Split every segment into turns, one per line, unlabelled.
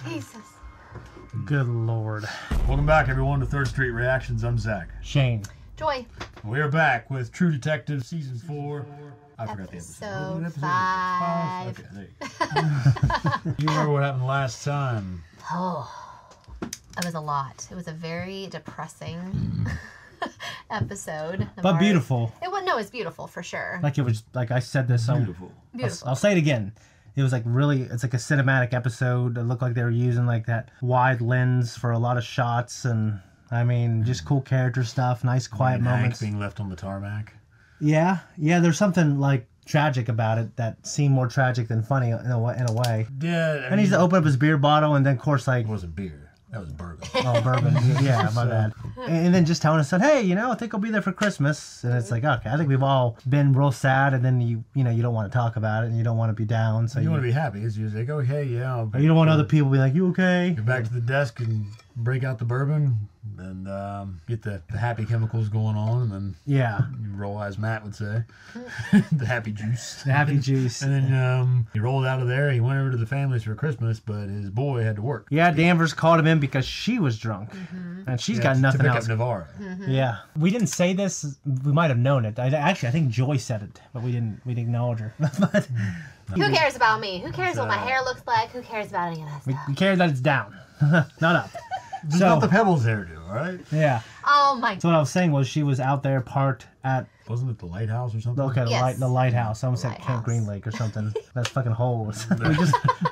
Jesus.
Good Lord.
Welcome back, everyone, to Third Street Reactions. I'm Zach.
Shane.
Joy.
We are back with True Detective Season 4. I forgot the episode.
Episode 5.
Okay, there you go. Do you remember what happened last time?
Oh, it was a lot. It was a very depressing episode.
But beautiful.
It was, no, it's beautiful for sure.
Like it was, like I said this.
Beautiful.
Beautiful.
I'll say it again. It was like really, it's like a cinematic episode. It looked like they were using like that wide lens for a lot of shots. And I mean, just cool character stuff, nice quiet moments.
Hank being left on the tarmac.
Yeah. There's something like tragic about it that seemed more tragic than funny in a way.
Yeah.
And he's to open up his beer bottle and then, of course, like...
It wasn't beer. That was bourbon.
Oh, bourbon. Yeah, my bad. And then just telling us that, hey, I think I'll be there for Christmas. And it's like, okay, I think we've all been real sad, and then you don't want to talk about it, and you don't want to be down. So
you want to be happy. It's usually like, oh, hey, yeah.
You don't want other people to be like, you okay?
Get back to the desk and break out the bourbon and get the happy chemicals going on, and then you roll, as Matt would say, the happy juice.
The happy juice.
And then he rolled out of there. He went over to the families for Christmas, but his boy had to work.
Yeah, Danvers called him in because she was drunk, and she's got nothing
to pick
else.
Up Navarro.
Yeah, we didn't say this. We might have known it. I think Joy said it, but we didn't acknowledge her. But
who cares about me? Who cares what my hair looks like? Who cares about any of that stuff?
we care that it's down, not up.
Just not the Pebbles hairdo, all right?
Yeah.
Oh my.
So what I was saying was she was out there parked at...
Wasn't it the lighthouse or something?
Okay,
Yes.
the lighthouse. I almost said Camp Green Lake or something. That's fucking holes.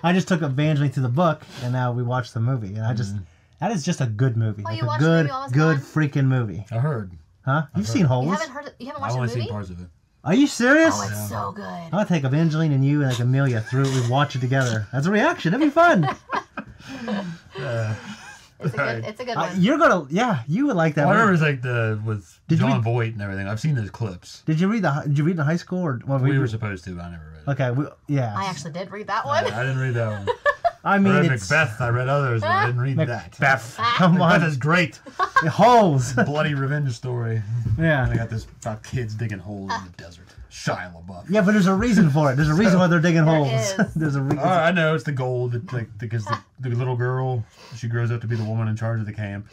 I just took Evangeline to the book, and now we watched the movie. And that is just a good movie.
Oh,
like
you
a
watched the movie while I was
good
gone?
freaking movie.
I heard.
Huh? You've seen Holes?
You haven't watched
I've
the
only
movie?
seen parts of it.
Are you serious?
Oh, it's so good.
I'll take Evangeline and you and like Amelia through it. We watch it together. That's a reaction. That'd be fun.
It's a good one.
You're gonna, you would like that.
I
one.
remember it's like with
Did you
John
read-
Voight and everything. I've seen those clips.
Did you read in high school or? Well,
We were supposed to, but I never read it.
Okay.
I actually did read that one.
I didn't read that one.
I
I
mean,
read
it's
Macbeth. I read others, but I didn't read that.
Macbeth. Come
Macbeth
on,
is great.
Holes.
Bloody revenge story. And
Yeah.
they got this about kids digging holes in the desert. Shia LaBeouf.
Yeah, but there's a reason for it. There's a reason why they're digging holes.
is.
There's a reason.
Oh, I know, it's the gold. It's like, because the little girl, she grows up to be the woman in charge of the camp.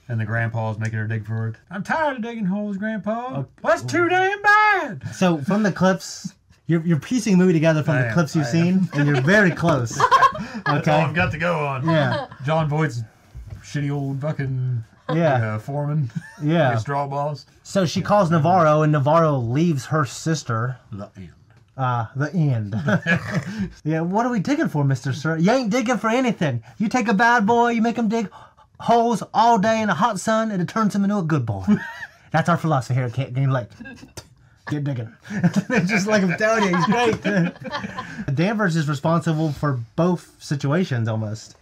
And the grandpa's making her dig for it. I'm tired of digging holes, Grandpa. Well, that's too damn bad.
So from the clips, you're piecing the movie together from the clips you've seen, and you're very close.
That's all I've got to go on.
Yeah.
John Voight's shitty old fucking foreman.
Yeah.
Straw boss.
So she calls Navarro, and Navarro leaves her sister.
The end.
The end. Yeah, what are we digging for, Mr. Sir? You ain't digging for anything. You take a bad boy, you make him dig holes all day in the hot sun, and it turns him into a good boy. That's our philosophy here at Camp Green Lake. Get digging. Just like I'm telling you, he's great. Danvers is responsible for both situations almost.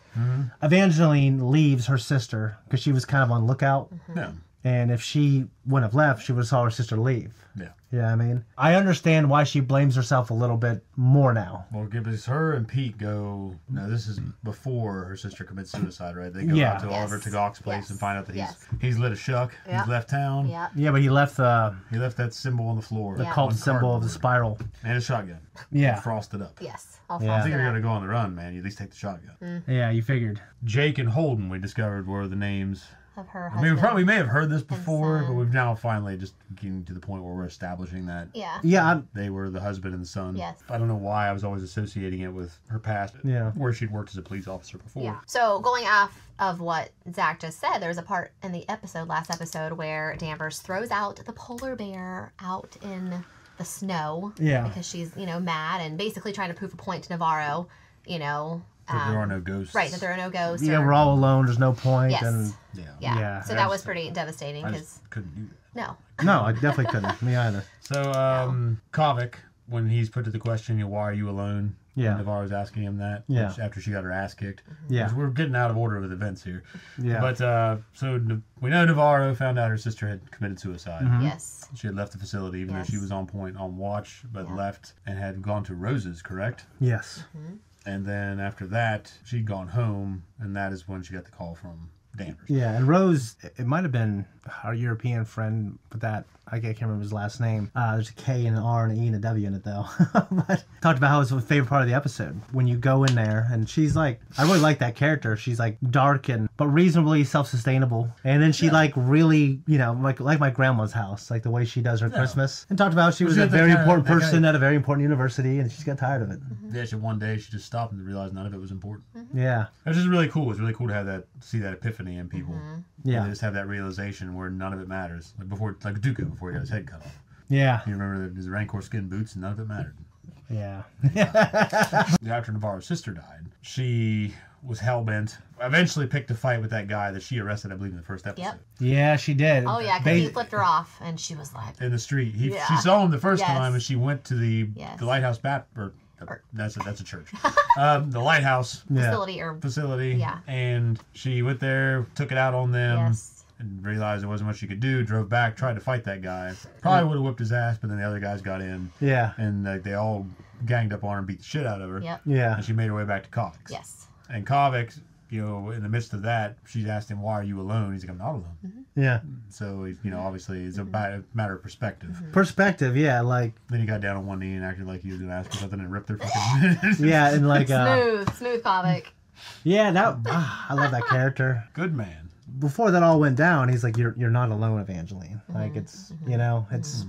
Evangeline leaves her sister because she was kind of on lookout.
Yeah.
And if she wouldn't have left, she would have saw her sister leave.
Yeah.
Yeah, I mean, I understand why she blames herself a little bit more now.
Well, because her and Pete go. No, this is before her sister commits suicide, right? They go
Yeah.
out to Oliver Tagok's place and find out that
Yes.
he's lit a shuck.
Yep.
He's left town.
Yeah.
Yeah, but he left the
He left that symbol on the floor.
Yeah.
cult
On
symbol of the
cardboard.
spiral.
And a shotgun.
Yeah.
Frosted up.
Yes. I'll
Yeah.
I
follow
think you're
that.
gonna go on the run, man. You at least take the shotgun.
Yeah, you figured.
Jake and Holden, we discovered, were the names.
Of her
I
husband.
mean, we probably may have heard this before,
son.
but we've now finally just getting to the point where we're establishing that
Yeah.
Yeah,
they were the husband and son.
Yes.
I don't know why I was always associating it with her past, where she'd worked as a police officer before.
Yeah. So going off of what Zach just said, there was a part in the last episode, where Danvers throws out the polar bear out in the snow.
Yeah.
Because she's, mad and basically trying to prove a point to Navarro,
That there are no ghosts.
Right, that there are no ghosts.
Yeah, we're all alone. There's no point.
Yes.
And
Yeah.
Yeah,
So
I
that was
just-
pretty devastating
I
because
just couldn't do that.
no.
no, I definitely couldn't. Me either.
So, Kovic, when he's put to the question, why are you alone?
Yeah.
Navarro's asking him that.
Yeah.
After she got her ass kicked.
Yeah.
We're getting out of order with events here.
Yeah.
But, so we know Navarro found out her sister had committed suicide.
Yes.
She had left the facility, even though she
Yes.
was on point, on watch, but left and had gone to Rose's, correct?
Yes.
And then after that, she'd gone home, and that is when she got the call from Danvers.
Yeah, and Rose, it might have been our European friend with that. I can't remember his last name. There's a K and an R and an E and a W in it though. But talked about how it was his favorite part of the episode when you go in there and she's like, I really like that character. She's like dark but reasonably self-sustainable. And then she like really, you know, like my grandma's house, like the way she does her Christmas. And talked about how she was a very important person at a very important university and she got tired of it.
Yeah, one day she just stopped and realized none of it was important.
Yeah.
It's just really cool. It's really cool to have see that epiphany in people.
Yeah.
They just have that realization where none of it matters. Like Dooku before he got his head cut off.
Yeah.
You remember his Rancor skin boots and none of it mattered.
Yeah.
After Navarro's sister died, she was hell-bent. Eventually picked a fight with that guy that she arrested, I believe, in the first episode.
Yep.
Yeah, she did.
Oh, yeah, because he flipped her off, and she was like...
In the street. She saw him the first time, and she went to the Lighthouse that's a church. The Lighthouse
facility. Yeah.
And she went there, took it out on them.
Yes.
And realized there wasn't much she could do, drove back, tried to fight that guy. Probably would have whipped his ass, but then the other guys got in.
Yeah.
And they all ganged up on her and beat the shit out of her.
Yep.
Yeah.
And she made her way back to Kovacs.
Yes.
And Kovacs, you know, in the midst of that, she asked him, why are you alone? He's like, I'm not alone.
Yeah.
So, you know, obviously it's a matter of perspective.
Perspective, yeah, like...
Then he got down on one knee and acted like he was going to ask for something and ripped their fucking...
Yeah, and like...
Smooth Kovac.
Yeah, I love that character.
Good man.
Before that all went down, he's like, you're not alone, Evangeline. Like, it's, you know, it's...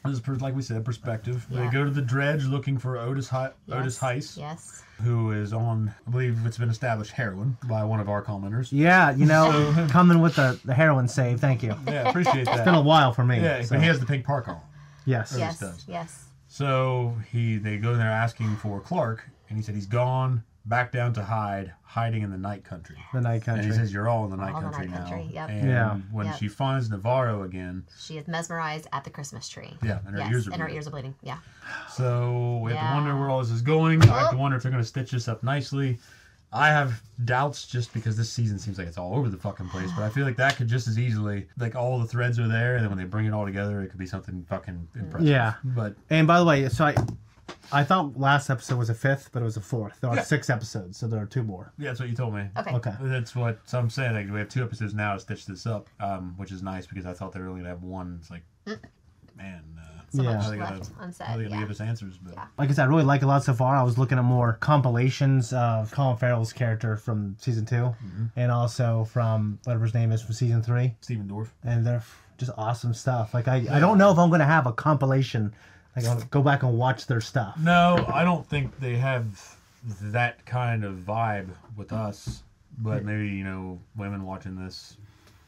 This is, like we said, perspective.
Yeah.
They go to the dredge looking for Otis Heiss.
Yes.
Who is on, I believe it's been established, heroin by one of our commenters.
Yeah, you know, coming with the heroin save, thank you.
Yeah, appreciate that.
It's been a while for me.
Yeah,
so.
but he has the pink park on.
Yes.
Yes.
So they go there asking for Clark, and he said he's gone back down to hiding in the night country.
The night country.
And he says, you're all in the night
All
country
the night
now.
country, yep.
And when she finds Navarro again...
She is mesmerized at the Christmas tree.
Yeah, and her ears are bleeding.
Her ears are bleeding, yeah.
So we have to wonder where all this is going. I have to wonder if they're going to stitch this up nicely. I have doubts just because this season seems like it's all over the fucking place, but I feel like that could just as easily, like all the threads are there, and then when they bring it all together, it could be something fucking impressive.
Yeah.
But
and by the way, so I thought last episode was a fifth, but it was a fourth. There are 6 episodes, so there are 2 more.
Yeah, that's what you told me.
Okay.
That's what so I'm saying. Like, we have 2 episodes now to stitch this up, which is nice because I thought they were only going to have one. It's like, man,
so
yeah.
much left unsaid.
How are they going to give us answers? But
like I said, I really like a lot so far. I was looking at more compilations of Colin Farrell's character from season 2, and also from whatever his name is from season 3.
Stephen Dorff.
And they're just awesome stuff. Like I don't know if I'm going to have a compilation. Like I'll go back and watch their stuff.
No, I don't think they have that kind of vibe with us. But maybe, you know, women watching this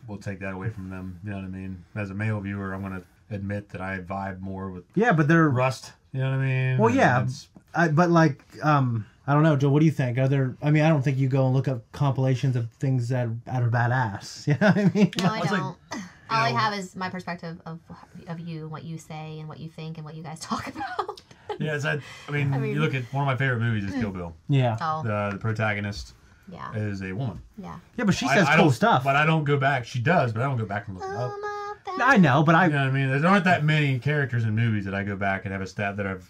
will take that away from them. You know what I mean? As a male viewer, I'm going to admit that I vibe more with
but they're
Rust. You know what I mean?
Well, yeah. But like, I don't know, Joe. What do you think? Are there? I mean, I don't think you go and look up compilations of things that are badass. You know what I mean?
No, I don't. All I have is my perspective of you, what you say, and what you think, and what you guys talk about.
Yeah, I mean, you look at one of my favorite movies is Kill Bill.
Yeah.
Oh.
The protagonist is a woman.
Yeah.
Yeah, but she says cool stuff.
But I don't go back. She does, but I don't go back and look it up.
I know, but
You know what I mean? There aren't that many characters in movies that I go back and have a stat that I've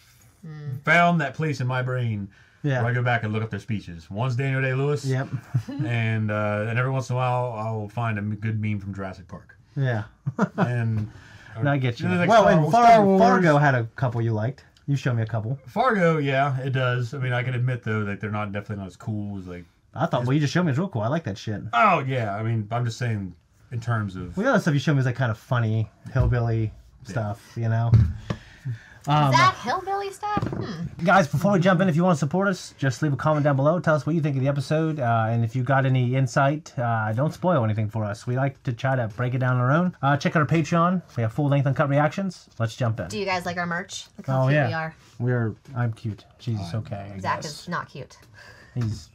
found that place in my brain where I go back and look up their speeches. One's Daniel Day-Lewis.
Yep.
And every once in a while, I'll find a good meme from Jurassic Park.
Yeah.
And
I get you.
Like
well, and
Star Wars.
Fargo had a couple you liked. You showed me a couple.
Fargo, yeah, it does. I mean, I can admit though that they're definitely not as cool as like.
I thought you just showed me is real cool. I like that shit.
Oh yeah, I mean, I'm just saying in terms of.
Well, the other stuff you showed me is like kind of funny hillbilly stuff, you know.
Is that hillbilly stuff?
Guys, before we jump in, if you want to support us, just leave a comment down below. Tell us what you think of the episode, and if you got any insight, don't spoil anything for us. We like to try to break it down on our own. Check out our Patreon. We have full-length uncut reactions. Let's jump in.
Do you guys like our merch? Look how cute we are.
I'm cute. She's okay.
Zach is not cute.
He's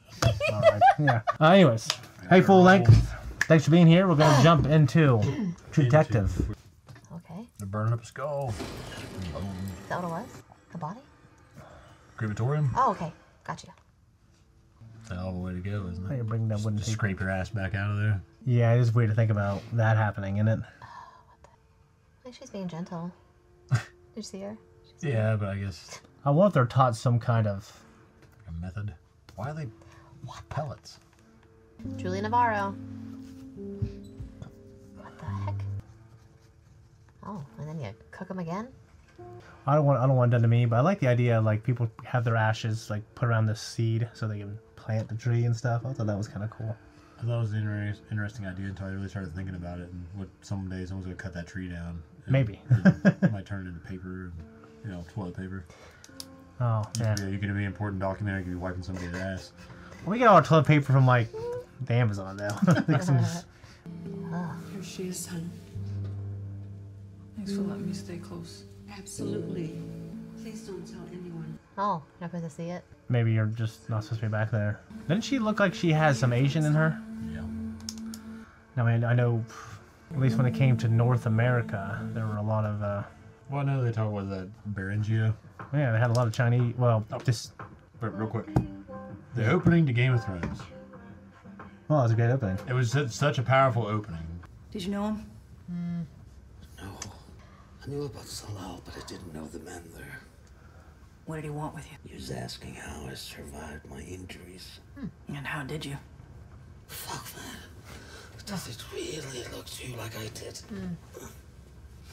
all right. Yeah. Anyways, hey, full length. Thanks for being here. We're going to jump into True Detective.
Okay.
They're burning up a skull.
Is that what it was? The body?
Crematorium?
Oh, okay. Gotcha.
That's a hell of a way to go, isn't it?
You're bringing that wooden
Just
tape.
scrape your ass back out of there.
Yeah, it is weird to think about that happening, isn't it?
I think she's being gentle. Did you see her?
Yeah, but I guess
I wonder if they're taught some kind of...
a method. Why are they pellets?
Julia Navarro. What the Oh, and then you cook them again?
I don't want it done to me, but I like the idea of, like, people have their ashes, like, put around the seed so they can plant the tree and stuff. I thought that was kind of cool.
I thought it was an interesting idea until I really started thinking about it, and what someday someone's going to cut that tree down.
Maybe.
It might turn it into paper, and, toilet paper.
Oh, yeah.
You're going to be an important documentary. You could be wiping somebody's ass.
We get all our toilet paper from, like, the Amazon now.
Here she is, hon. Thanks for letting me stay close.
Absolutely. Please don't tell anyone.
Oh, you're not supposed to see it?
Maybe you're just not supposed to be back there. Doesn't she look like she has some Asian in her?
Yeah.
I mean, I know, at least when it came to North America, there were a lot of,
Well, I know they talk about that Beringia.
yeah, they had a lot of Chinese, well, just,
But real quick, the opening to Game of Thrones.
well, it was a great opening.
It was such a powerful opening.
Did you know him?
No. I knew about Salal, but I didn't know the men there.
What did he want with you?
He was asking how I survived my injuries.
And how did you?
Fuck, man. Does it really look to you like I did?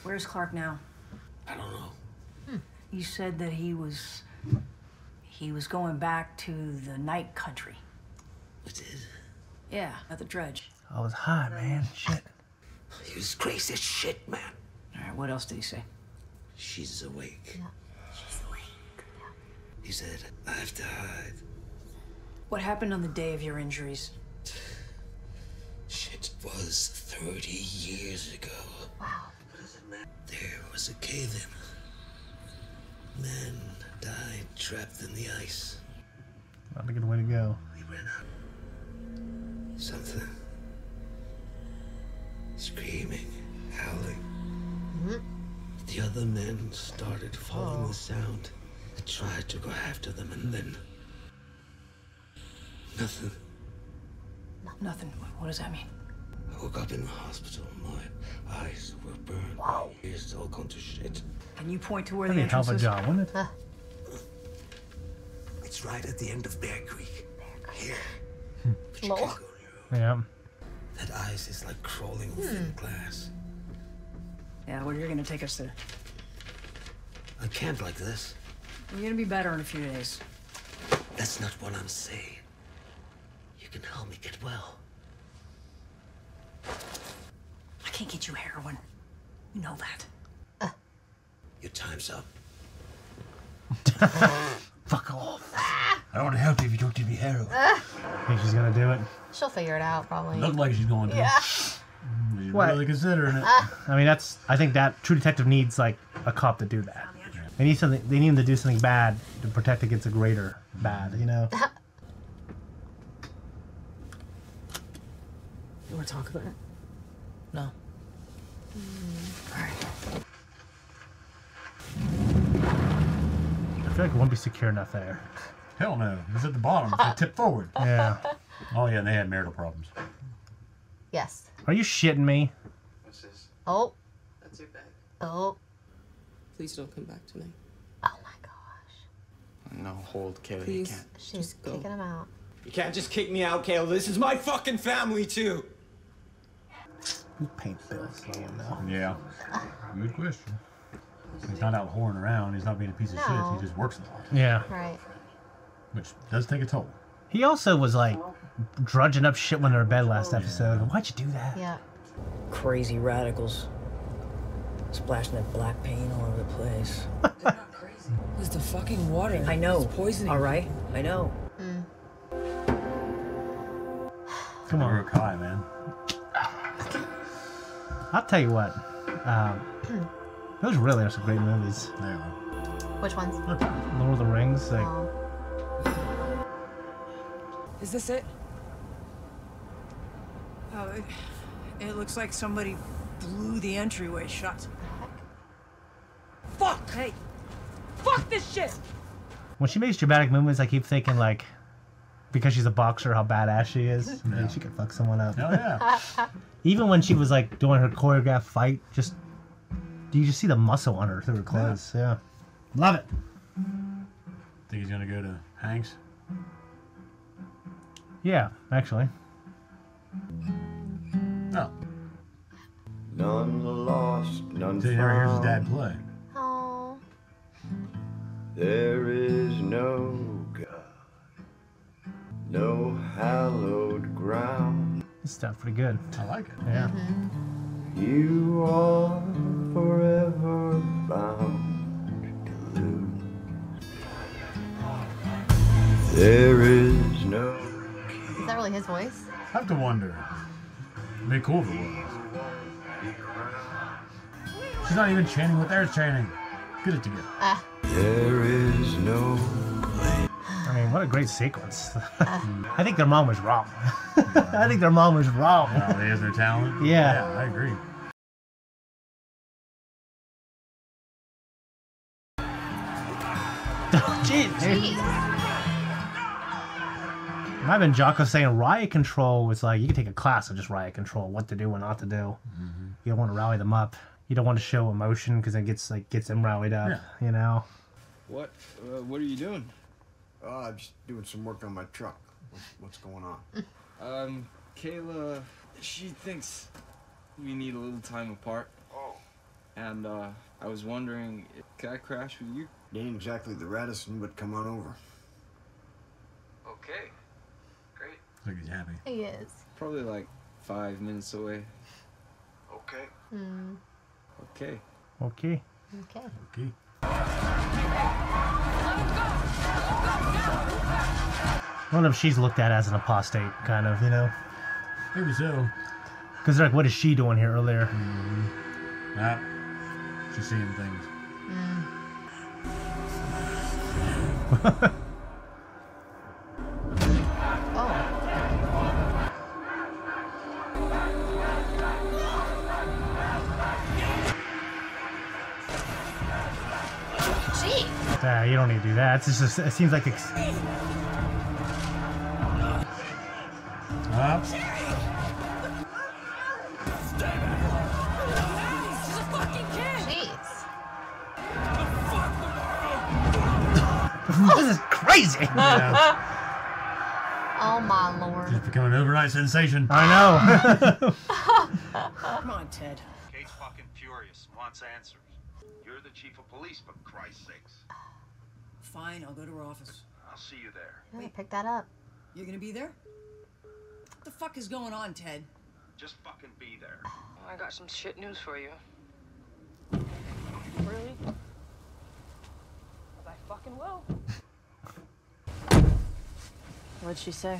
Where's Clark now?
I don't know.
You said that he was going back to the night country.
I did.
Yeah, at the dredge.
I was high, man. Shit.
He was crazy as shit, man.
All right, what else did he say?
She's awake.
Yeah.
He said, I have to hide.
What happened on the day of your injuries?
Shit was 30 years ago.
Wow.
There was a cave-in. Men died trapped in the ice.
Not a good way to go.
We ran out. Something. Screaming, howling. The other men started following the sound. I tried to go after them, and then nothing.
Nothing. What does that mean?
I woke up in the hospital. My eyes were burned. My ears all gone to shit.
Can you point to where
That'd
the
be a hell
entrance
of
is?
a job, wouldn't it?
It's right at the end of Bear Creek. Here. But you
Lol.
can't go near.
Yeah.
That ice is like crawling on thin glass.
Yeah, well, you're gonna take us there.
I can't like this.
You're gonna be better in a few days.
That's not what I'm saying. You can help me get well.
I can't get you heroin. You know that.
Your time's up.
Fuck off.
I don't want to help you if you don't give me heroin.
Think she's gonna do it?
She'll figure it out, probably.
Looked like she's going to.
Yeah.
You're
What?
really considering it.
I mean, I think that True Detective needs, like, a cop to do that. They need him to do something bad to protect against a greater bad, you know?
You wanna talk about it? No. All right.
I feel like it won't be secure enough there.
Hell no. It's at the bottom. It's gonna tip forward.
Yeah.
Oh, yeah, and they had marital problems.
Yes.
Are you shitting me?
What's this?
Oh.
That's your bag.
Oh.
Please don't come back tonight.
Oh my gosh.
No, hold, Kayla.
Please.
You can't.
She's
Just go.
kicking him out.
You can't just kick me out, Kayla. This is my fucking family, too.
Who paint bills? I don't know.
Yeah. Good question. He's not out whoring around. He's not being a piece of
No.
shit. He just works a lot,
Yeah.
Right.
which does take a toll.
He also was, like, drudging up shit when they were in bed last episode. Why'd you do that?
Yeah.
Crazy radicals. Splashing that black paint all over the place.
It's the fucking water.
I know.
It's poisoning.
All right. I know.
Come on.
Urukai, man.
I'll tell you what. Those really are some great movies.
They are.
Which ones?
Lord of the Rings, like,
Oh.
Is this it?
Oh, it looks like somebody blew the entryway shut.
Fuck!
Hey,
Fuck this shit!
when she makes dramatic movements, I keep thinking, like, because she's a boxer, how badass she is. Maybe she could fuck someone up.
Hell yeah.
Even when she was, like, doing her choreographed fight, you just see the muscle on her through her clothes. Yeah. Love it.
Think he's gonna go to Hanks?
Yeah, actually.
No.
none lost, none
So he never hears his
found.
dad play.
Oh.
There is no God, no hallowed ground.
This stuff pretty good.
I like it.
Yeah.
You are forever bound to lose. There is no
Is that really his voice?
I have to wonder. It'd be cool if it was. She's not even chanting what they're chanting. Get it together.
There is no place.
I mean, what a great sequence. I think their mom was wrong. I think their mom was wrong.
Oh, they has their talent?
Yeah.
Yeah, I agree.
Jeez.
Jeez.
Might have been Jocko saying riot control was like, you can take a class of just riot control, what to do and not to do. You don't want to rally them up. You don't want to show emotion because it gets them rallied up, you know?
What are you doing?
I'm just doing some work on my truck. What's going on?
Kayla, she thinks we need a little time apart.
Oh.
And, I was wondering, could I crash with you?
You ain't exactly the Radisson, but come on over.
Okay. Great.
Looks like he's happy.
He is.
Probably like 5 minutes away.
Okay.
Hmm.
Okay.
Okay.
Okay.
Okay.
I wonder if she's looked at as an apostate, kind of, you know?
Maybe so.
Because they're like, what is she doing here earlier?
Ah, she's seeing things.
Gee.
You don't need to do that. It's just, it seems like it's...
Jeez.
This is crazy!
Yeah.
Oh my lord.
She's becoming an overnight sensation.
I know.
Come on, Ted.
Kate's fucking furious, wants answers. You're the chief of police, for Christ's sakes.
Fine, I'll go to her office.
I'll see you there.
Yeah, pick that up.
You're gonna be there? What the fuck is going on, Ted?
Just fucking be there.
I got some shit news for you.
Really?
I fucking will.
What'd she say?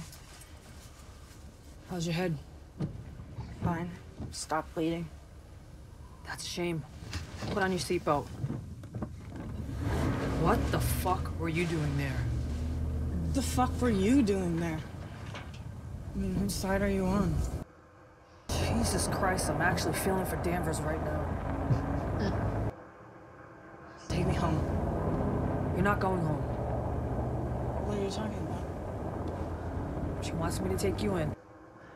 How's your head?
Fine. Stop bleeding.
That's a shame. Put on your seatbelt. What the fuck were you doing there?
What the fuck were you doing there? I mean, whose side are you on?
Jesus Christ, I'm actually feeling for Danvers right now.
Take me home.
You're not going home.
What are you talking about?
She wants me to take you in.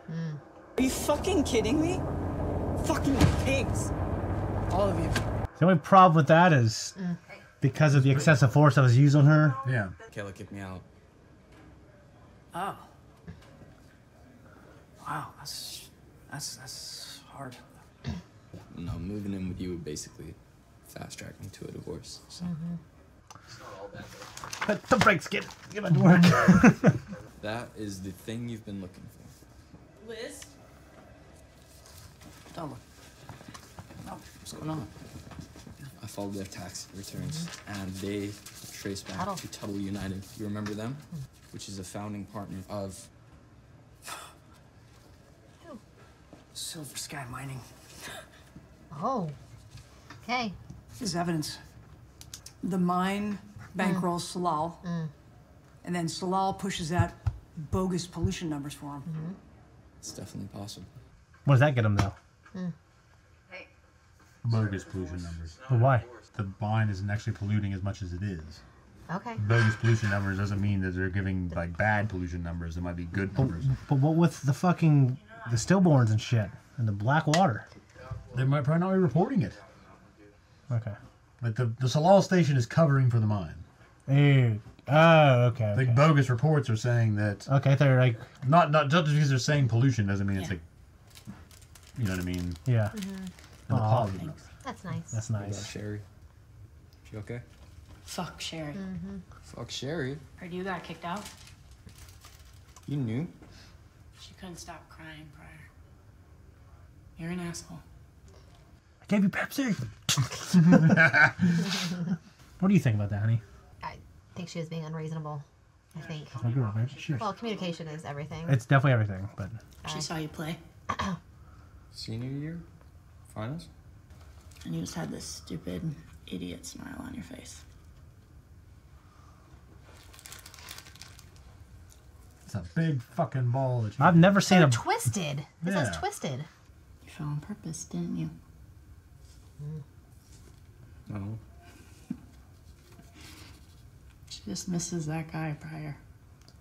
Are you fucking kidding me? Fucking pigs. All of you.
The only problem with that is because of the excessive force that was used on her.
Yeah.
Kayla kicked me out.
Oh. Wow, that's hard.
No, moving in with you would basically fast track me to a divorce. So. It's not all bad though.
But the brakes get it to work.
That is the thing you've been looking for.
Liz?
Don't look. No, what's going on? I followed their tax returns, and they trace back to Tuttle United. You remember them? Which is a founding partner of
Silver Sky Mining.
Oh. Okay.
There's evidence. The mine bankrolls Salal, and then Salal pushes out bogus pollution numbers for him.
It's definitely possible.
What does that get them, though?
Bogus pollution numbers.
Well, why?
The mine isn't actually polluting as much as it is.
Okay.
Bogus pollution numbers doesn't mean that they're giving like bad pollution numbers. It might be good numbers.
But what with the fucking the stillborns and shit and the black water?
They might probably not be reporting it.
Okay.
Like the Salal station is covering for the mine.
Ew. Oh, okay.
Like bogus reports are saying that.
Okay, they're like
not just because they're saying pollution doesn't mean it's like. You know what I mean?
Yeah.
And the
Aw,
poly.
thanks.
That's nice.
That's
What about
nice.
Sherry? She okay?
Fuck Sherry.
Fuck Sherry.
Heard you got kicked out?
You knew?
She couldn't stop crying prior. You're an asshole.
I gave you Pepsi. What do you think about that, honey?
I think she was being unreasonable. I think.
That's my girl, right? Sure.
Well, communication is everything.
It's definitely everything, but
She saw you play.
Senior year? Finals?
And you just had this stupid idiot smile on your face.
It's a big fucking ball that you...
I've never seen a.
Twisted. It says
Yeah.
twisted.
You fell on purpose, didn't you?
No.
She just misses that guy prior.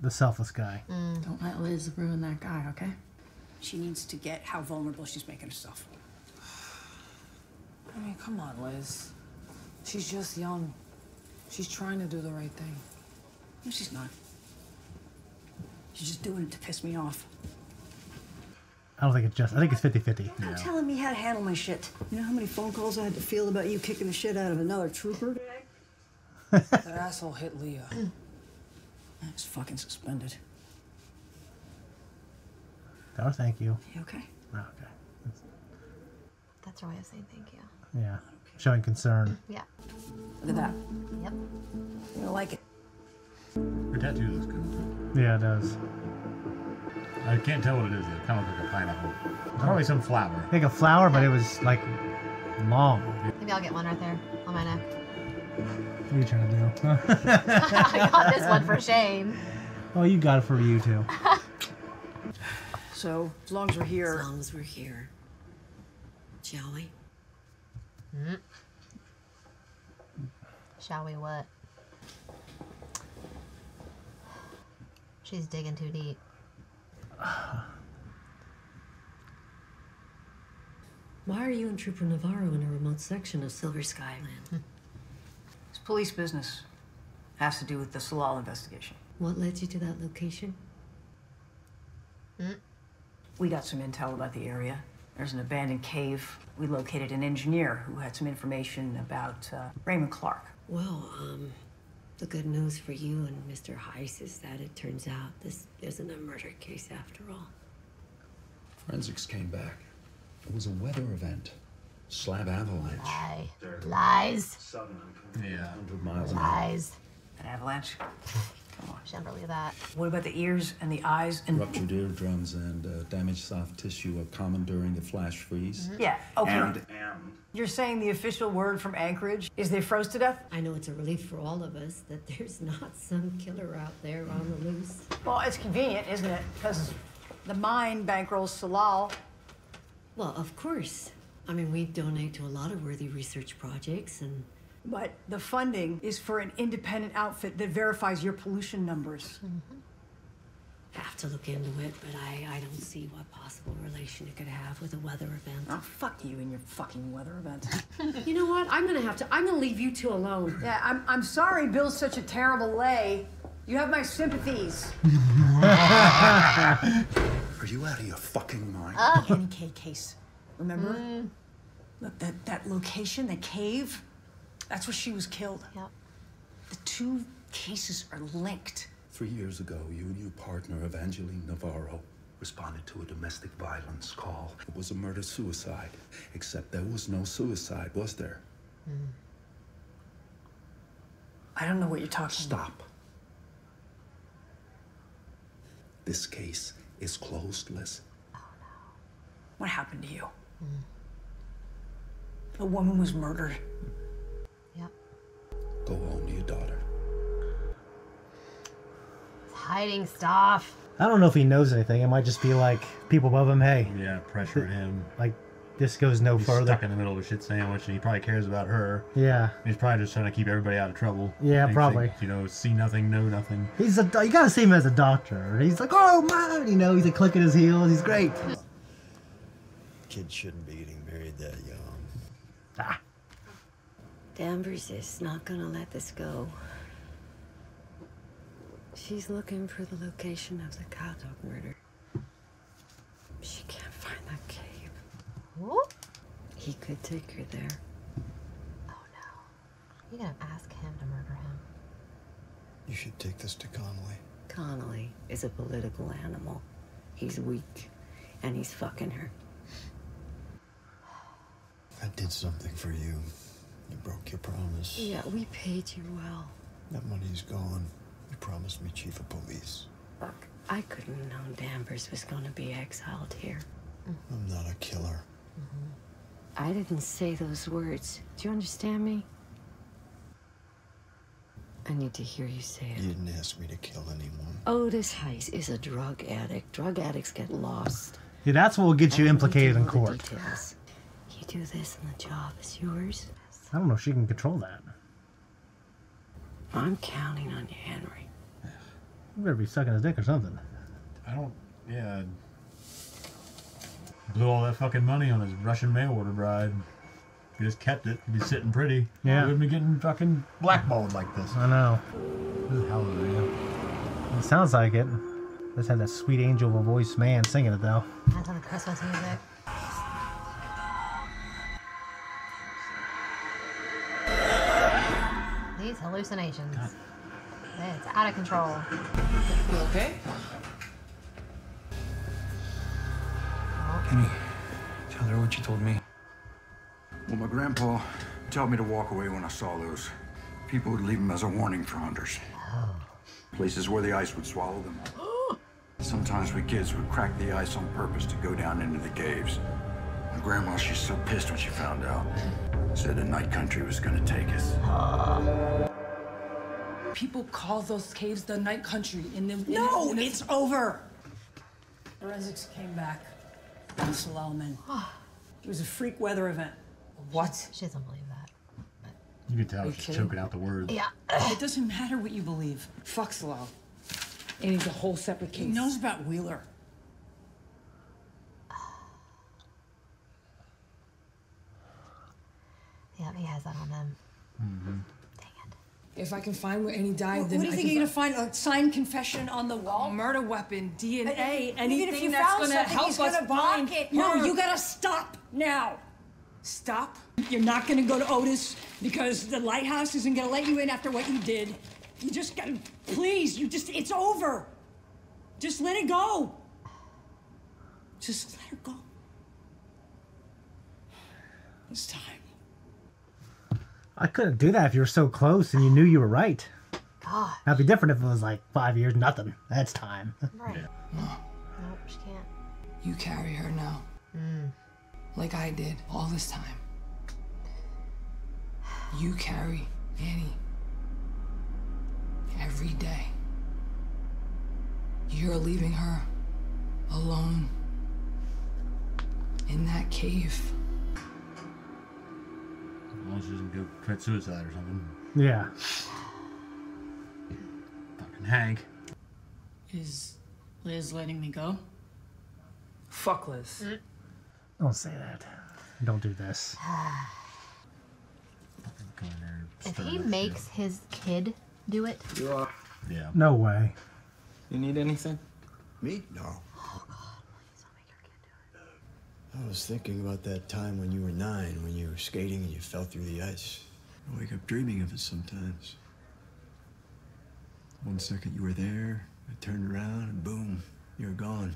The selfless guy.
Don't let Liz ruin that guy, okay?
She needs to get how vulnerable she's making herself.
I mean, come on, Liz. She's just young. She's trying to do the right thing.
No, she's not. She's just doing it to piss me off.
I don't think it's just. I think it's 50-50.
You're telling me how to handle my shit. You know how many phone calls I had to field about you kicking the shit out of another trooper?
That asshole hit Leah.
I was fucking suspended.
Oh, thank you.
You okay?
Oh, okay.
That's her way of saying thank you.
Yeah. Showing concern.
Yeah.
Look at that.
Yep.
You're gonna like it.
Your tattoo looks good.
Yeah, it does.
I can't tell what it is. It kind of looks like a pineapple. Probably some flower.
Like a flower, but it was like long.
Maybe I'll get one right there on my neck.
What are you trying to do?
I got this one for Shane.
Oh, you got it for you too.
So, as long as we're here.
As long as we're here. Shall we?
Shall we what? She's digging too deep.
Why are you and Trooper Navarro in a remote section of Silver Skyland?
It's police business. Has to do with the Salal investigation.
What led you to that location?
We got some intel about the area. There's an abandoned cave. We located an engineer who had some information about Raymond Clark.
Well, the good news for you and Mr. Heiss is that it turns out this isn't a murder case after all.
Forensics came back. It was a weather event. Slab avalanche.
Lie. Lies.
Yeah.
100 miles an hour.
Lies.
An avalanche?
She don't believe that.
What about the ears and the eyes and...
Ruptured eardrums and damaged soft tissue are common during the flash freeze.
Yeah, okay.
And
You're saying the official word from Anchorage is they froze to death?
I know it's a relief for all of us that there's not some killer out there on the loose.
Well, it's convenient, isn't it? Because the mine bankrolls Salal.
Well, of course. I mean, we donate to a lot of worthy research projects and...
But the funding is for an independent outfit that verifies your pollution numbers.
Have to look into it, but I don't see what possible relation it could have with a weather event.
Oh, fuck you and your fucking weather event.
You know what? I'm gonna leave you two alone.
Yeah, I'm sorry Bill's such a terrible lay. You have my sympathies.
are you out of your fucking mind?
The Annie K case. Remember? Look, that location, the cave, that's where she was killed.
Yep.
The two cases are linked.
3 years ago, you and your partner, Evangeline Navarro, responded to a domestic violence call. It was a murder-suicide, except there was no suicide, was there?
I don't know what you're talking about.
Stop. This case is closed, Liz.
What happened to you? A woman was murdered.
Yep.
Go home to your daughter.
Hiding stuff.
I don't know if he knows anything. It might just be like people above him. Hey,
Yeah, pressured him.
like this goes no
He's
further.
stuck in the middle of a shit sandwich, and he probably cares about her.
Yeah.
He's probably just trying to keep everybody out of trouble.
Yeah,
Thinks
probably.
that, you know, see nothing, know nothing.
He's you gotta see him as a doctor. He's like, oh man, you know, he's like clicking his heels. He's great.
Kids shouldn't be getting married that young.
Danvers is not gonna let this go. She's looking for the location of the cow dog murder. She can't find that cave.
Whoop.
He could take her there.
You're gonna ask him to murder him.
You should take this to Connolly.
Connolly is a political animal. He's weak, and he's fucking her.
I did something for you. You broke your promise.
Yeah, we paid you well.
That money's gone. You promised me chief of police.
Look, I couldn't have known Danvers was gonna be exiled here.
I'm not a killer.
I didn't say those words. Do you understand me? I need to hear you say it.
You didn't ask me to kill anyone.
Otis Heiss is a drug addict. Drug addicts get lost.
Yeah, that's what will get you implicated in
I don't know the
court.
details. You do this and the job is yours.
I don't know if she can control that.
I'm counting on you, Henry.
You better be sucking his dick or something.
Yeah. Blew all that fucking money on his Russian mail order bride. If he just kept it, he'd be sitting pretty.
Yeah.
He wouldn't be getting fucking blackballed like this.
I know.
Hallelujah.
It sounds like it. Just had that sweet angel of a voice man singing it though.
That's on the Christmas music. These hallucinations. It's out of control.
You okay?
Kenny, tell her what you told me.
Well, my grandpa told me to walk away when I saw those. People would leave them as a warning for hunters. Places where the ice would swallow them. Sometimes we kids would crack the ice on purpose to go down into the caves. My grandma, she's so pissed when she found out. Said the night country was gonna take us.
People call those caves the night country.
No, it's over. Forensics came back on Salalman. It was a freak weather event.
What?
She doesn't believe that.
You could tell she's choking out the words.
Yeah.
It doesn't matter what you believe.
Fuck Salal. It needs a whole separate case.
He knows about Wheeler.
Yeah, he has that on them.
If I can find where Annie died,
What
then
do you think? You're gonna find a signed confession on the wall?
Murder weapon, DNA,
Even
anything
if you
that's
found
gonna
something,
help
he's
us
gonna
find
block it.
her.
No, you gotta stop now.
Stop?
You're not gonna go to Otis because the lighthouse isn't gonna let you in after what you did. You just gotta, please, it's over. Just let it go. Just let her go. It's time.
I couldn't do that if you were so close and you knew you were right.
God.
That'd be different if it was like 5 years, nothing. That's time.
Right. Nope, she can't.
You carry her now. Like I did all this time. You carry Annie. Every day. You're leaving her alone in that cave.
As long as she doesn't go commit suicide or something.
Yeah.
Fucking Hank.
Is Liz letting me go?
Fuck Liz.
Don't say that. Don't do this.
If he makes his kid do it,
You are.
Yeah.
No way.
You need anything?
Me? No. I was thinking about that time when you were 9, when you were skating and you fell through the ice. I wake up dreaming of it sometimes. One second you were there, I turned around and boom, you're gone.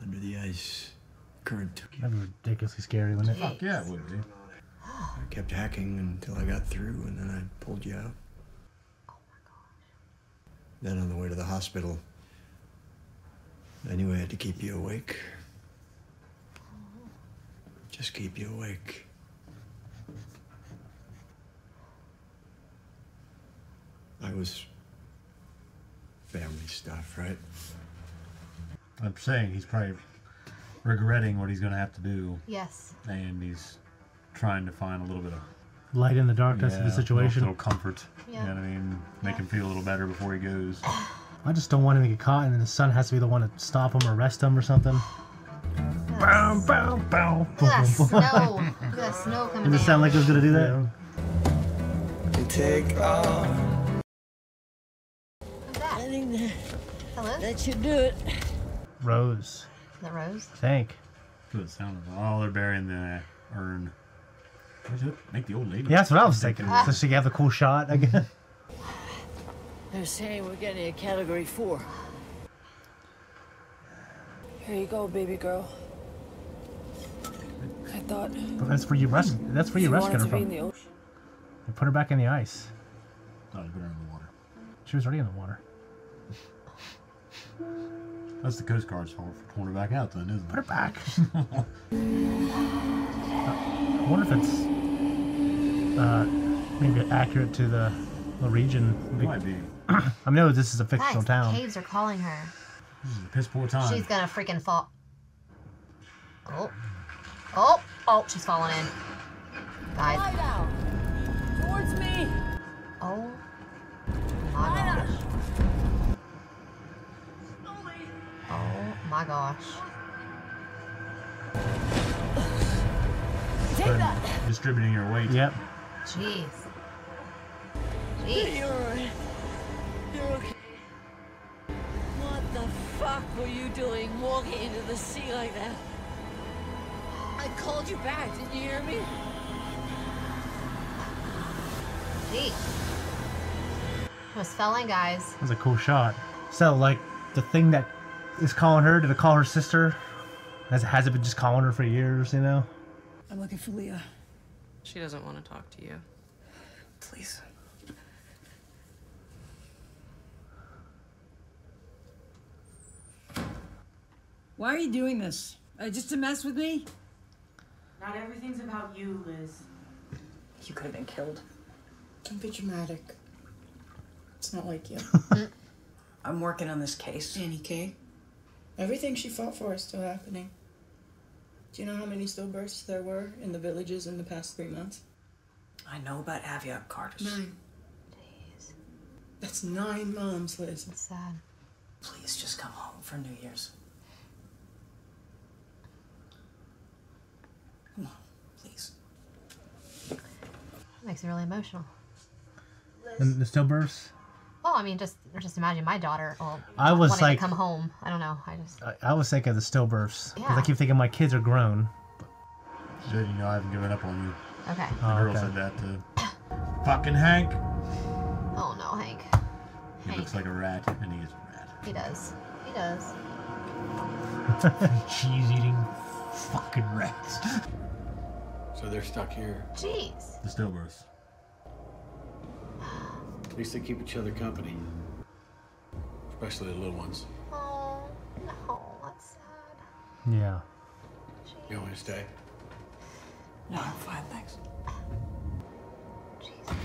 Under the ice. Current took you.
That'd be ridiculously scary, wouldn't it?
Fuck yeah, it would be.
I kept hacking until I got through and then I pulled you out.
oh my gosh.
Then on the way to the hospital, I knew I had to keep you awake. Just keep you awake. I was family stuff, right?
I'm saying he's probably regretting what he's going to have to do.
Yes.
And he's trying to find a little bit of
Light in the darkness of the situation.
A little comfort.
Yeah.
You know what I mean? Make him feel a little better before he goes.
I just don't want him to get caught and then the son has to be the one to stop him or arrest him or something. Bow, bow, bow.
Look at that snow. Look at that snow coming
Does it
down.
sound like it was going to do that?
You take off.
Who's that? Hello?
That should do it.
Rose.
Is that Rose?
Think.
Good sound of they're burying the urn. Make the old lady.
Yeah, that's what I was thinking. So she could have the cool shot again.
They're saying we're getting a category 4.
Here you go, baby girl. I thought.
But that's where you rescue. That's where you rescued her from.
The
And put her back in the ice.
No, you put her in the water.
She was already in the water.
That's the Coast Guard's fault for pulling her back out, then, isn't it?
Put her back. I wonder if it's maybe accurate to the region.
It might be.
I know this is a fictional
Guys,
town.
the caves are calling her.
This is a piss poor time.
She's gonna freaking fall. Oh, she's falling in. Guys.
Lie down. Towards me.
Oh my gosh. Oh my gosh.
Take that.
Distributing your weight.
Yep.
Jeez.
You're alright. You're okay. What the fuck were you doing walking into the sea like that? I called you back, didn't you hear me?
Jeez. Was felling, guys.
That was a cool shot. So, like, the thing that is calling her, did it call her sister? Has it been just calling her for years, you know?
I'm looking for Leah.
She doesn't want to talk to you.
Please. Why are you doing this? Just to mess with me?
Not everything's about you, Liz.
You could have been killed.
Don't be dramatic. It's not like you.
I'm working on this case.
Annie K. Everything she fought for is still happening. Do you know how many stillbirths there were in the villages in the past 3 months?
I know about Aviat Carter's.
9.
Jeez.
That's 9 moms, Liz.
It's sad.
Please just come home for New Year's. Come on, please.
That makes me really emotional.
And the stillbirths?
Oh, I mean, just imagine my daughter. Well,
I was
wanting
like-
to come home. I don't know.
I was thinking of the stillbirths. Because
Yeah.
I keep thinking my kids are grown.
Good, you know, I haven't given up on you.
Okay.
The
Oh,
girl
okay.
said that to fucking Hank.
Oh no, Hank.
He looks like a rat, and he is a rat.
He does. He does.
Cheese-eating fucking rats.
So they're stuck here.
Jeez.
The stillbirths.
At least they keep each other company. Especially the little ones.
Oh no, that's sad.
Yeah.
You want me to stay?
No, I'm fine, thanks.
Jesus.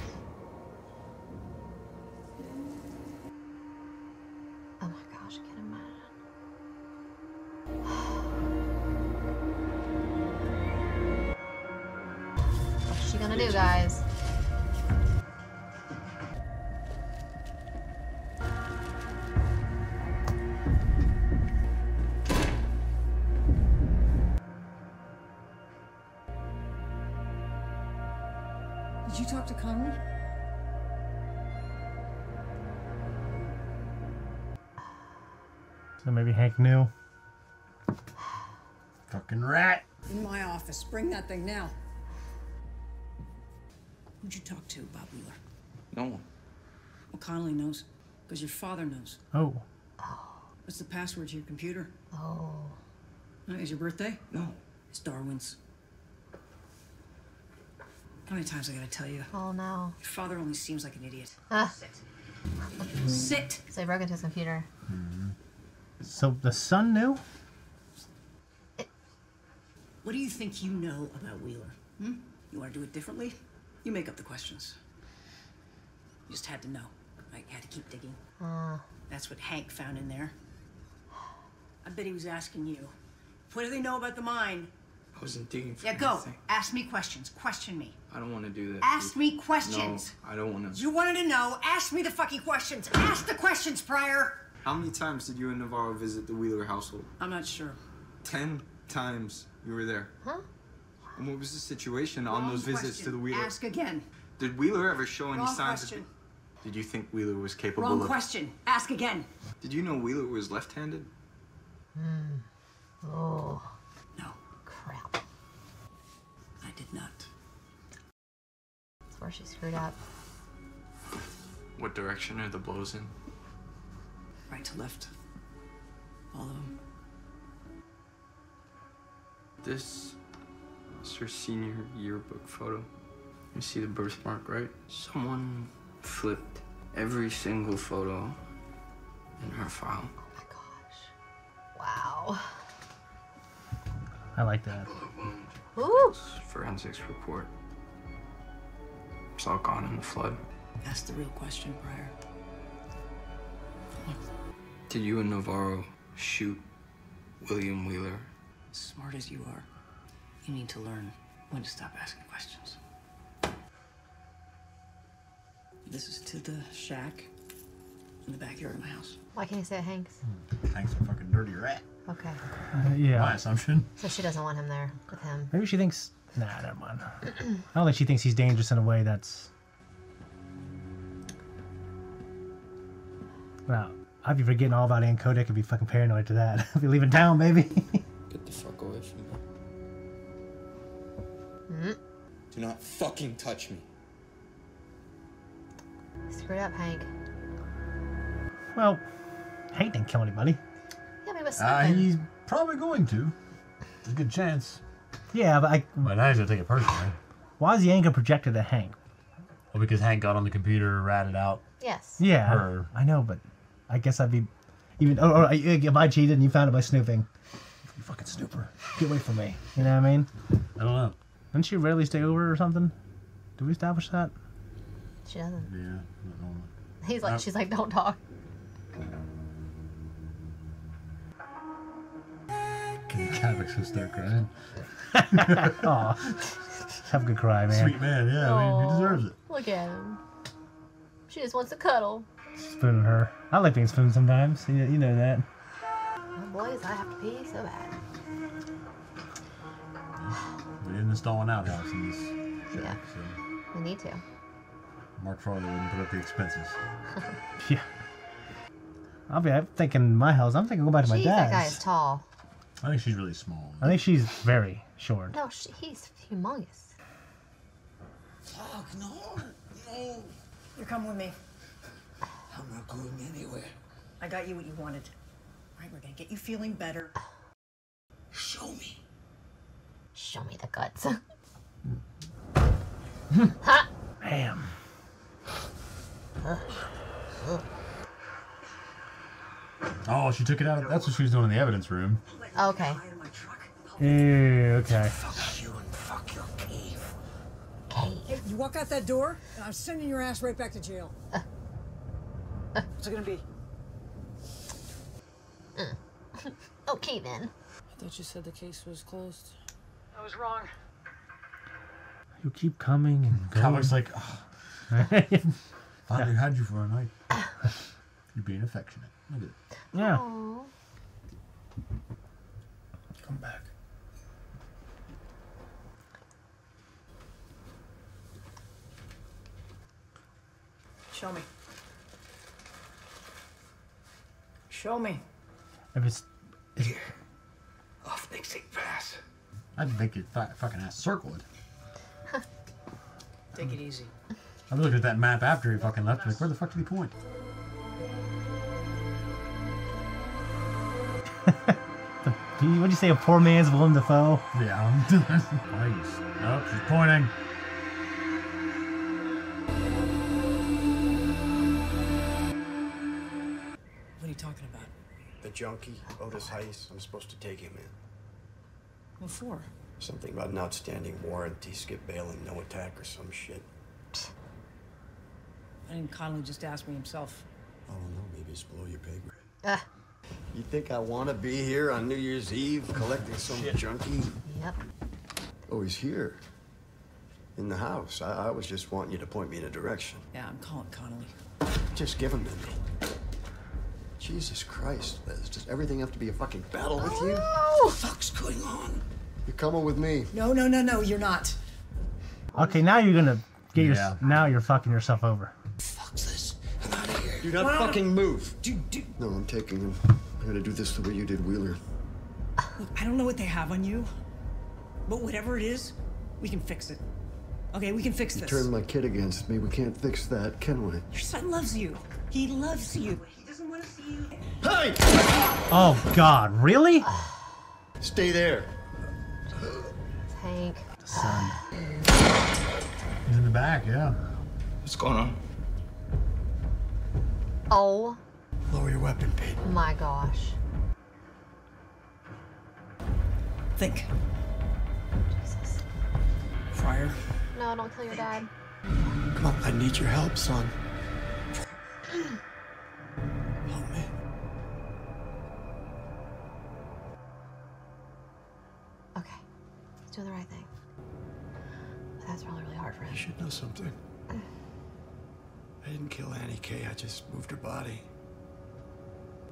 Oh my gosh, I can't imagine. What's she gonna do, guys?
Did you talk to Connolly?
So maybe Hank knew.
Fucking rat.
In my office. Bring that thing now. Who'd you talk to, Bob Wheeler?
No one.
Well, Connolly knows. Because your father knows.
Oh.
What's the password to your computer?
Oh.
Is your birthday?
No.
It's Darwin's. How many times I gotta tell you?
Oh no.
Your father only seems like an idiot.
Sit.
Sit!
So he broke into his computer.
So the son knew?
What do you think you know about Wheeler? Hmm? You want to do it differently? You make up the questions. You just had to know. I had to keep digging. That's what Hank found in there. I bet he was asking you. What do they know about the mine?
I wasn't digging for
Yeah, go.
anything.
Ask me questions. Question me.
I don't want to do that.
Ask me questions.
No, I don't want to.
You wanted to know. Ask me the fucking questions. Ask the questions, Pryor.
How many times did you and Navarro visit the Wheeler household?
I'm not sure.
10 times you were there.
Huh?
And what was the situation on
Wrong
those visits
question.
to the Wheeler?
Ask again.
Did Wheeler ever show any
Wrong
signs
question.
of... Did you think Wheeler was capable
Wrong
of...
question. Ask again.
Did you know Wheeler was left-handed?
Oh.
No.
Crap.
did not.
That's where she screwed up.
What direction are the blows in?
Right to left. All of them.
This is her senior yearbook photo. You see the birthmark, right? Someone flipped every single photo in her file.
Wow.
I like that.
Ooh.
Forensics report. It's all gone in the flood.
That's the real question, Pryor.
Did you and Navarro shoot William Wheeler?
As smart as you are, you need to learn when to stop asking questions. This is to the shack in the backyard of my house.
Why can't you say Hank's?
Hank's a fucking dirty rat.
Okay.
Yeah.
My assumption.
So she doesn't want him there with him.
Maybe she thinks. Nah, never mind. I don't think she thinks he's dangerous in a way that's. Well, I'd be forgetting all about Ann Kodak and be fucking paranoid to that. I'll be leaving town, baby.
Get the fuck away from me.
Do not fucking touch me.
Screwed up, Hank.
Well, Hank didn't kill anybody.
Yeah, but he was snooping.
He's probably going to. There's a good chance.
Yeah, but
now he's gonna take it personally.
Why is the anger projected at Hank?
Well, because Hank got on the computer, ratted out.
Yes.
Yeah,
her.
I know, but I guess I'd be even. Or if I cheated and you found it by snooping,
You fucking snooper.
get away from me. You know what I mean?
I don't know.
Didn't she rarely stay over or something? Did we establish that?
She doesn't.
Yeah.
He's like, she's like, don't talk.
God makes him start crying.
Aw. Have a good cry, man.
Sweet man, yeah. I mean, he deserves it.
Look at him. She just wants to cuddle.
Spooning her. I like being spooned sometimes. You know that.
Oh, boys, I have to pee so bad.
We didn't install an outhouse in this
Yeah.
shack, so
We need to.
Mark Farley wouldn't put up the expenses.
Yeah. I'm thinking my house. I'm thinking go back to my
Jeez,
dad's.
that guy is tall.
I think she's really small.
I think she's very short.
No, he's humongous.
Fuck, no. No.
You're coming with me.
I'm not going anywhere.
I got you what you wanted. All right, we're gonna get you feeling better.
Show me.
Show me the guts.
Ha! Bam.
Oh, she took it out. That's what she was doing in the evidence room.
Okay.
Yeah, okay.
Fuck you and fuck your cave.
Hey, you walk out that door, and I'm sending your ass right back to jail. What's it gonna be?
Okay, then.
I thought you said the case was closed.
I was wrong.
You keep coming and going.
Comics like, oh, finally had you for a night. You're being affectionate. Look at it.
Yeah.
Aww.
Come back.
Show me. Show me.
If it's
Here. Off Nixie Pass.
I'd make it fucking ass circle it.
Take it easy.
I looked at that map after he fucking left. Like, where the fuck did he point?
What'd you say? A poor man's Willem Dafoe?
Yeah. Nice. Nope, she's pointing.
What are you talking about?
The junkie, Otis Heiss, I'm supposed to take him in.
What for?
Something about an outstanding warrant, he skip bail and no attack or some shit.
Why didn't Connolly just ask me himself?
I don't know, maybe it's below your pay grade. You think I want to be here on New Year's Eve collecting some junkie?
Yep.
Oh, he's here. In the house. I was just wanting you to point me in a direction.
Yeah, I'm calling Connolly.
Just give him to me. Jesus Christ, Liz. Does everything have to be a fucking battle with you?
What the fuck's going on?
You're coming with me.
No, you're not.
Okay, now you're gonna get
Yeah.
now you're fucking yourself over.
Fuck's this? I'm out of here.
Do not fucking move.
Dude.
No, I'm taking him. I'm gonna do this the way you did Wheeler.
Look, I don't know what they have on you, but whatever it is,
We can fix it. Okay, we can fix
You
this.
turned my kid against me. We can't fix that, can we?
Your son loves you. He loves you. He doesn't want to see you.
Hey!
Oh, God. Really?
Stay there.
Hank.
The son.
He's in the back, yeah.
What's going on?
Oh
Lower your weapon, Pete.
my gosh.
Think.
Jesus.
Fryer.
No, don't kill your dad.
Come on, I need your help, son. Help me.
Okay. He's doing the right thing. But that's probably really hard for him.
You should know something. I didn't kill Annie Kay. I just moved her body.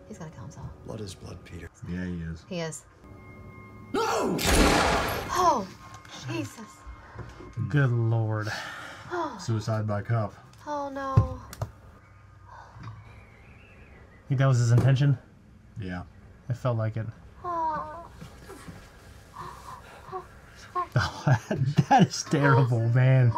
He's gonna kill himself.
Blood is blood, Peter.
Yeah, he is.
He is.
No!
Oh, Jesus.
Good Lord.
Oh,
Suicide by cop.
oh no.
Think that was his intention?
Yeah.
It felt like it.
Oh.
Oh, that is terrible, man.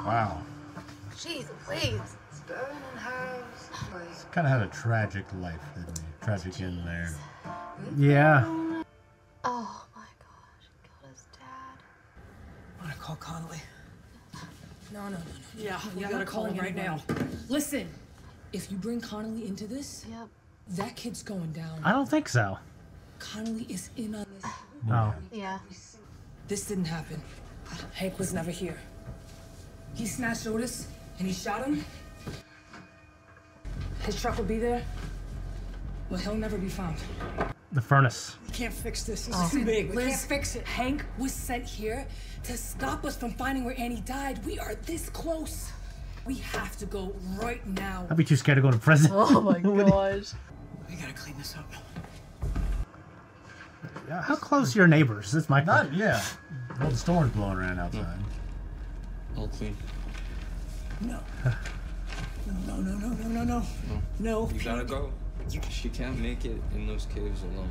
Wow.
Jeez, please.
Kind of had a tragic life, didn't he? Tragic end there.
Yeah.
Oh my gosh, he killed his dad.
I'm gonna call Connolly. No. Yeah, we gotta call him right now.
Listen, if you bring Connolly into this,
Yep.
that kid's going down.
I don't think so.
Connolly is in on this.
No.
Yeah.
This didn't happen. Hank was never here. He snatched Otis and he shot him. His truck will be there, but he'll never be found.
The furnace.
We can't fix this. This is too big. We can't fix it.
Hank was sent here to stop us from finding where Annie died. We are this close. We have to go right now.
I'd be too scared to go to prison.
Oh my gosh.
We gotta clean this up.
How close are your neighbors? That's my
Not, yeah. Well, the storm's blowing around outside.
All clean.
No. No.
You gotta go. She can't make it in those caves alone.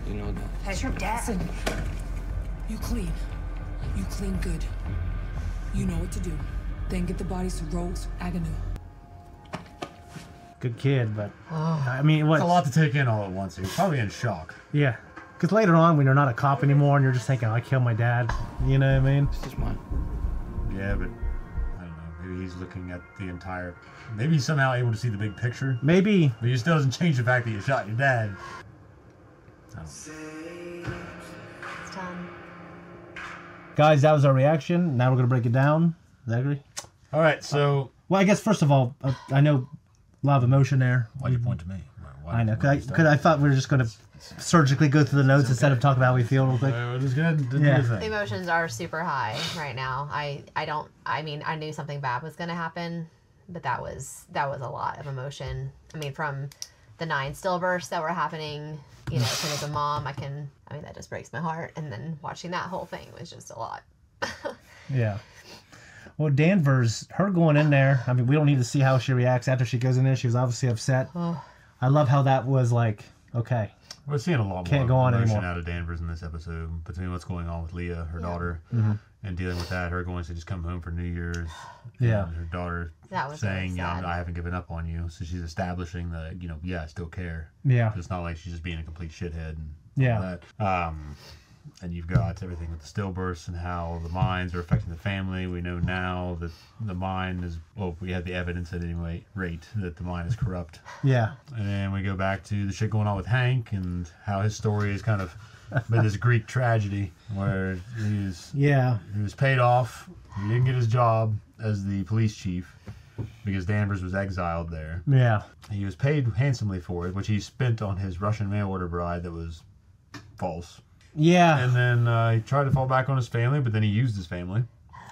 You know that.
That's your dad.
Listen, you clean. You clean good. You know what to do. Then get the bodies to Rose Agnew.
Good kid, but I mean, what?
It's a lot to take in all at once. You're probably in shock.
Yeah, because later on, when you're not a cop anymore, and you're just thinking, "I killed my dad," you know what I mean?
This is mine.
Yeah, but I don't know. Maybe he's looking at the entire. Maybe he's somehow able to see the big picture.
Maybe.
But he still doesn't change the fact that you shot your dad.
It's done.
Guys, that was our reaction. Now we're gonna break it down. Does that agree?
All right, so.
Well, I guess first of all, I know a lot of emotion there.
Why'd you point to me?
I know, because I thought we were just gonna surgically go through the notes instead of talking about how we feel real quick.
We're just gonna do
Yeah.
the thing.
The emotions are super high right now. I mean, I knew something bad was gonna happen, but that was a lot of emotion. I mean, from the 9 stillbirths that were happening, you know, as a mom, I mean, that just breaks my heart. And then watching that whole thing was just a lot.
Yeah. Well, Danvers, her going in there, I mean, we don't need to see how she reacts after she goes in there. She was obviously upset.
Oh.
I love how that was like, okay.
We're seeing a lot
Can't
more
go on
emotion
anymore.
out of Danvers in this episode between what's going on with Leah, her daughter,
Mhm.
and dealing with that. Her going to just come home for New Year's.
Yeah.
And her daughter
That was
saying,
really
you know,
sad.
I haven't given up on you. So she's establishing that, you know, yeah, I still care.
Yeah.
It's not like she's just being a complete shithead and
Yeah.
all that. And you've got everything with the stillbirths and how the mines are affecting the family. We know now that the mine is, well, we have the evidence at any rate that the mine is corrupt.
Yeah.
And then we go back to the shit going on with Hank and how his story has kind of been this Greek tragedy where he was paid off. He didn't get his job as the police chief because Danvers was exiled there.
Yeah.
He was paid handsomely for it, which he spent on his Russian mail order bride that was false.
Yeah.
And then he tried to fall back on his family, but then he used his family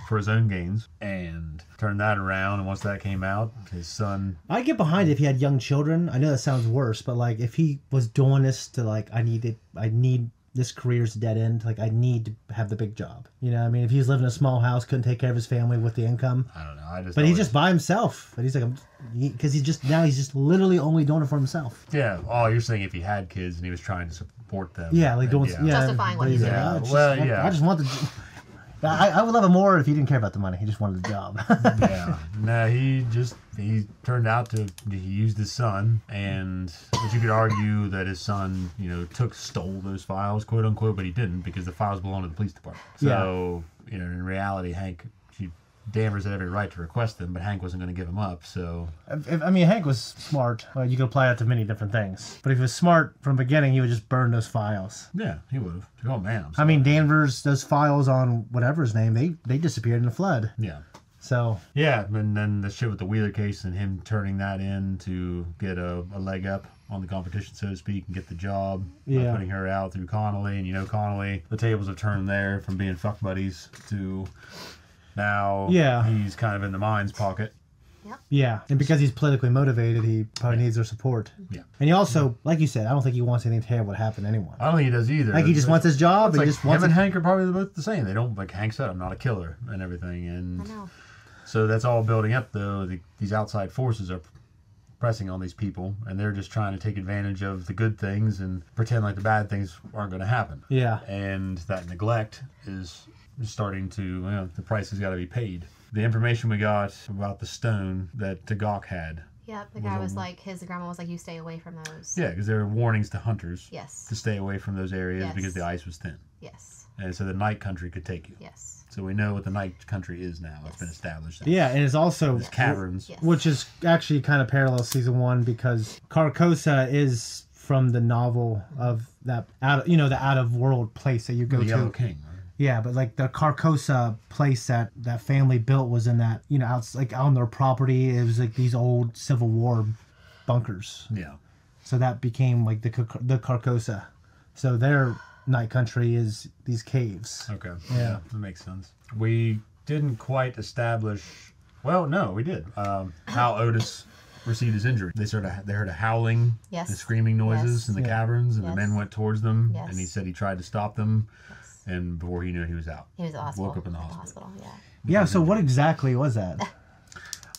for his own gains and turned that around. And once that came out, his son...
I get behind it if he had young children. I know that sounds worse, but like if he was doing this to like, I need this career's a dead end. Like, I need to have the big job. You know what I mean? If he was living in a small house, couldn't take care of his family with the income.
I don't know.
But he's just by himself. But he's like, because he's just literally only doing it for himself.
Yeah. Oh, you're saying if he had kids and he was trying to support them.
Yeah, like doing,
justifying what he's doing.
I just want the. I would love him more if he didn't care about the money. He just wanted the job.
Yeah. No, he turned out to, he used his son, and but you could argue that his son, stole those files, quote unquote, but he didn't, because the files belong to the police department. So, in reality, Danvers had every right to request them, but Hank wasn't going to give them up, so...
Hank was smart. Well, you could apply that to many different things. But if he was smart from the beginning, he would just burn those files.
Yeah, he would have. Oh, man.
Danvers, those files on whatever his name, they disappeared in a flood.
Yeah.
So...
Yeah, and then the shit with the Wheeler case and him turning that in to get a leg up on the competition, so to speak, and get the job.
Yeah.
Putting her out through Connolly, and Connolly, the tables have turned there from being fuck buddies to... Now he's kind of in the mine's pocket.
Yep.
Yeah, and because he's politically motivated, he probably needs their support.
Yeah.
And he also, like you said, I don't think he wants anything terrible to happen to anyone.
I don't think he does either.
Like, he just wants his job.
It's
And
like
he just wants
him and Hank are probably both the same. They don't, like Hank said, I'm not a killer and everything. And
I know.
So that's all building up, though. These outside forces are pressing on these people, and they're just trying to take advantage of the good things and pretend like the bad things aren't going to happen.
Yeah.
And that neglect is starting to, the price has got to be paid. The information we got about the stone that Tagak had.
Yep, the guy was like, his grandma was like, you stay away from those.
Yeah, because there were warnings to hunters.
Yes.
To stay away from those areas
Yes.
because the ice was thin.
Yes.
And so the night country could take you.
Yes.
So we know what the night country is now. It's been established.
Yeah, and it's also...
There's caverns.
Yes.
Which is actually kind of parallel season 1, because Carcosa is from the novel of that, the out-of-world place that you go
The
to.
Yellow King.
Yeah, but like the Carcosa place that family built was in that, out on their property. It was like these old Civil War bunkers.
Yeah.
So that became like the Carcosa. So their night country is these caves.
Okay.
Yeah.
That makes sense. We didn't quite establish. Well, no, we did. How Otis received his injury. They heard a howling
Yes.
and screaming noises
Yes.
in the
Yeah.
caverns, and
Yes.
the men went towards them.
Yes.
And he said he tried to stop them, and before he knew it, he was out.
He was at the hospital.
Woke up in the hospital.
Yeah.
Yeah, so what exactly was that?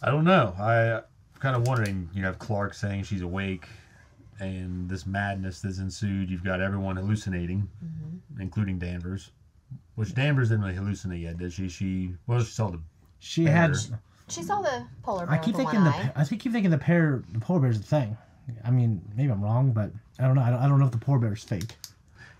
I don't know. I'm kind of wondering. You have Clark saying she's awake, and this madness that's ensued. You've got everyone hallucinating, including Danvers. Which Danvers didn't really hallucinate yet, did she? She saw the.
She
bear.
had.
She saw the polar bear
I keep
with
thinking
one eye.
I keep thinking the polar bear's a thing. I mean, maybe I'm wrong, but I don't know. I don't know if the polar bear's fake.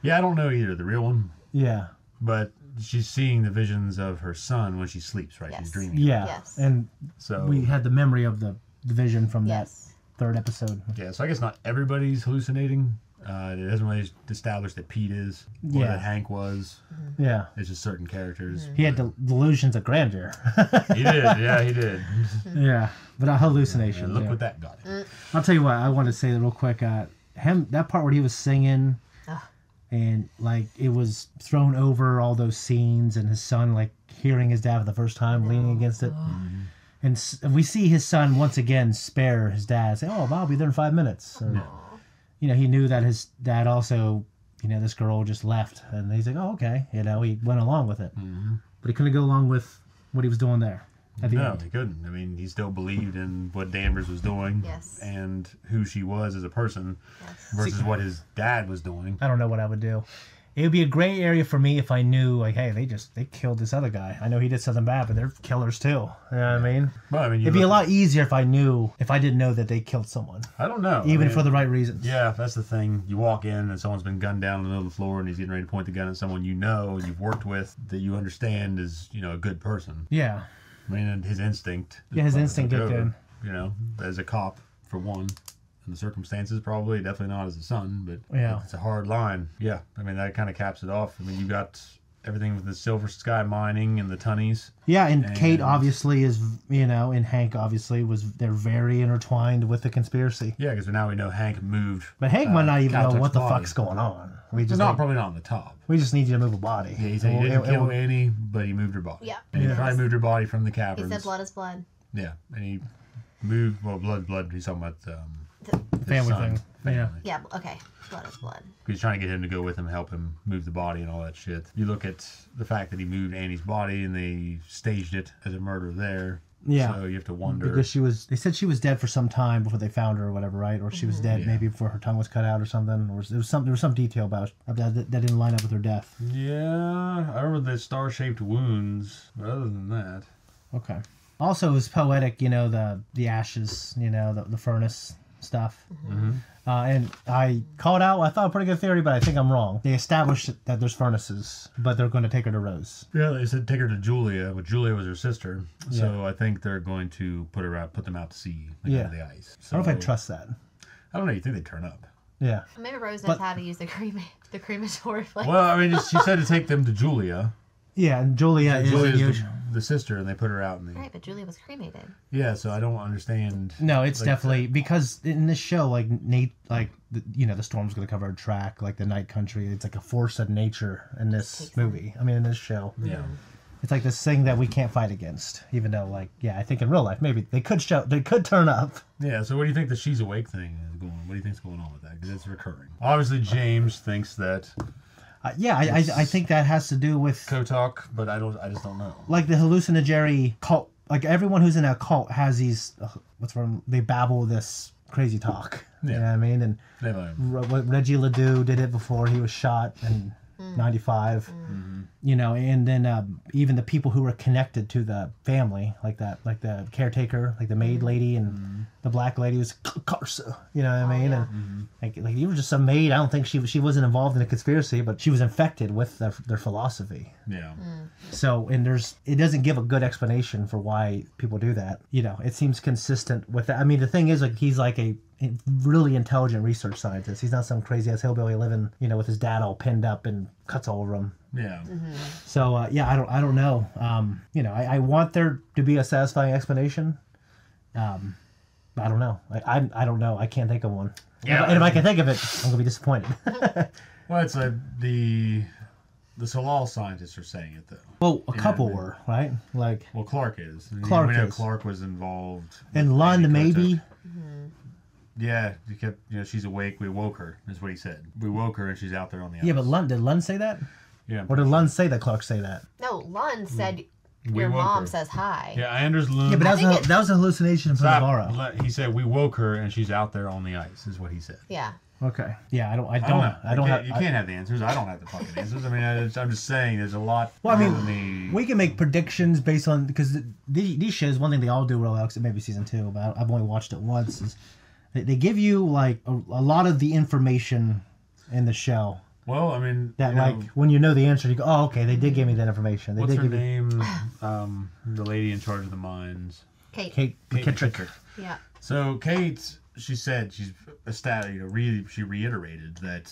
Yeah, I don't know either. The real one.
Yeah.
But she's seeing the visions of her son when she sleeps, right?
Yes.
She's dreaming.
Yeah.
Yes.
And
So
we had the memory of the vision from
Yes.
that 3rd episode.
yeah, so I guess not everybody's hallucinating. It doesn't really establish that Pete is or
Yeah.
that Hank was.
Yeah.
It's just certain characters.
He had delusions of grandeur.
He did, yeah, he did.
Yeah. But a hallucination.
And look
yeah.
what that got him.
I'll tell you what, I wanted to say real quick. That part where he was singing, and like it was thrown over all those scenes, and his son like hearing his dad for the first time, leaning against it, and we see his son once again spare his dad, say, "Oh, I'll be there in 5 minutes." Or, he knew that his dad also, this girl just left, and he's like, "Oh, okay," he went along with it, but he couldn't go along with what he was doing there. At the
No,
end.
he couldn't. I mean, he still believed in what Danvers was doing
Yes.
and who she was as a person versus what his dad was doing.
I don't know what I would do. It would be a gray area for me if I knew, like, hey, they killed this other guy. I know he did something bad, but they're killers too. You know what I mean?
Well, I mean,
It'd be a lot easier if I didn't know that they killed someone.
I don't know.
Even
I mean,
for the right reasons.
Yeah, that's the thing. You walk in and someone's been gunned down in the middle of the floor and he's getting ready to point the gun at someone you know and you've worked with that you understand is, a good person.
Yeah.
I mean, and his instinct.
Yeah, his instinct kicked in.
As a cop, for one. In the circumstances, probably. Definitely not as a son, but
Yeah.
it's a hard line. Yeah, I mean, that kind of caps it off. I mean, you got everything with the Silver Sky mining and the tunnies.
Yeah, and Kate obviously is, and Hank obviously they're very intertwined with the conspiracy.
Yeah, because now we know Hank moved.
But Hank might not even know
Caltech's
what the
body.
fuck's going on. We just
probably not on the top.
We just need you to move a body.
Yeah, he said he didn't kill Annie, but he moved her body.
Yeah.
And he probably moved her body from the caverns.
He said blood is blood.
Yeah, and he moved, blood, he's talking about
family
son.
thing.
family.
Yeah, okay. Blood is blood.
He's trying to get him to go with him, help him move the body and all that shit. You look at the fact that he moved Annie's body and they staged it as a murder there.
Yeah.
So you have to wonder.
Because they said she was dead for some time before they found her or whatever, right? Or she was dead maybe before her tongue was cut out or something. Or there was some detail about that didn't line up with her death.
Yeah, I remember the star-shaped wounds, but other than that.
Okay. Also, it was poetic, the ashes, the furnace stuff.
Mm-hmm.
And I called out, I thought a pretty good theory, but I think I'm wrong. They established that there's furnaces, but they're going to take her to Rose.
Yeah, they said take her to Julia, but Julia was her sister. So I think they're going to put them out to sea, under the ice. So,
I don't know if I trust that.
I don't know. You think they'd turn up?
Yeah.
Maybe Rose knows how to use the crematory.
Well, I mean, she said to take them to Julia.
Yeah, and Julia's
the sister, and they put her out in the...
Right, but Julia was cremated.
Yeah, so I don't understand...
No, it's definitely... Because in this show, the storm's going to cover a track, like the night country. It's like a force of nature in this movie. I mean, in this show.
Yeah.
It's like this thing that we can't fight against. Even though, I think in real life, maybe they could turn up.
Yeah, so what do you think the she's awake thing is going on? What do you think's going on with that? Because it's recurring. Obviously, James thinks that...
I think that has to do with
Kotok, but I just don't know.
Like the hallucinatory cult. Like everyone who's in a cult has these. They babble this crazy talk. Yeah. You know what I mean? And Reggie Ledoux did it before he was shot in '95.
Mm-hmm.
And then even the people who were connected to the family, like the caretaker, like the maid lady and the black lady was Carsa. You know what I mean?
Yeah.
And like you were just some maid. I don't think she wasn't involved in a conspiracy, but she was infected with their philosophy.
Yeah.
So it doesn't give a good explanation for why people do that. It seems consistent with that. I mean, the thing is, he's like a really intelligent research scientist. He's not some crazy ass hillbilly living, with his dad all pinned up and cuts all over him.
Yeah.
So I don't know. I want there to be a satisfying explanation. I don't know. I don't know. I can't think of one.
Yeah.
And if I can think of it, I'm gonna be disappointed.
Well, it's the Salal scientists are saying it though.
Well, a couple were, right?
Well, Clark is.
Clark
we know
is.
Clark was involved.
And Lund maybe.
Yeah, he kept. She's awake. We woke her. Is what he said. We woke her, and she's out there on the ice.
Yeah, but did Lund say that?
Yeah.
Or did Lund say that Clark say that?
No, Lund said
We
your
woke
mom
her.
says hi.
Yeah, Anders Lund.
Yeah, but that was a hallucination from Navarro.
He said we woke her, and she's out there on the ice. Is what he said.
Yeah.
Okay. Yeah, I don't
You can't have the answers. I don't have the fucking answers. I mean, I'm just saying there's a lot.
Well, I mean, we can make predictions based on, because these shows, one thing they all do real well, except maybe season 2, but I've only watched it once, is they give you like a lot of the information in the show.
Well, I mean,
that when you know the answer, you go, oh, okay, they did give me that information. They
what's
did
her
give
name? The lady in charge of the mines.
Kate
McKittrick.
Yeah.
So Kate, she said she reiterated that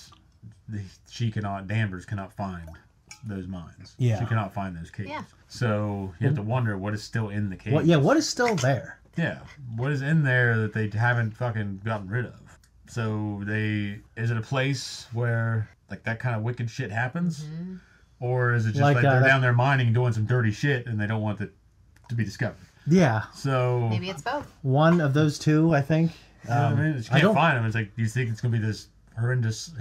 Danvers cannot find those mines.
Yeah.
She cannot find those caves.
Yeah.
So you have to wonder what is still in the cave.
What is still there?
Yeah. What is in there that they haven't fucking gotten rid of? So is it a place where like that kind of wicked shit happens?
Mm-hmm.
Or is it just like they're down there mining doing some dirty shit and they don't want it to be discovered?
Yeah.
So
maybe it's both.
One of those two, I think.
You know what I mean? You can't find them. It's like you think it's gonna be this horrendous,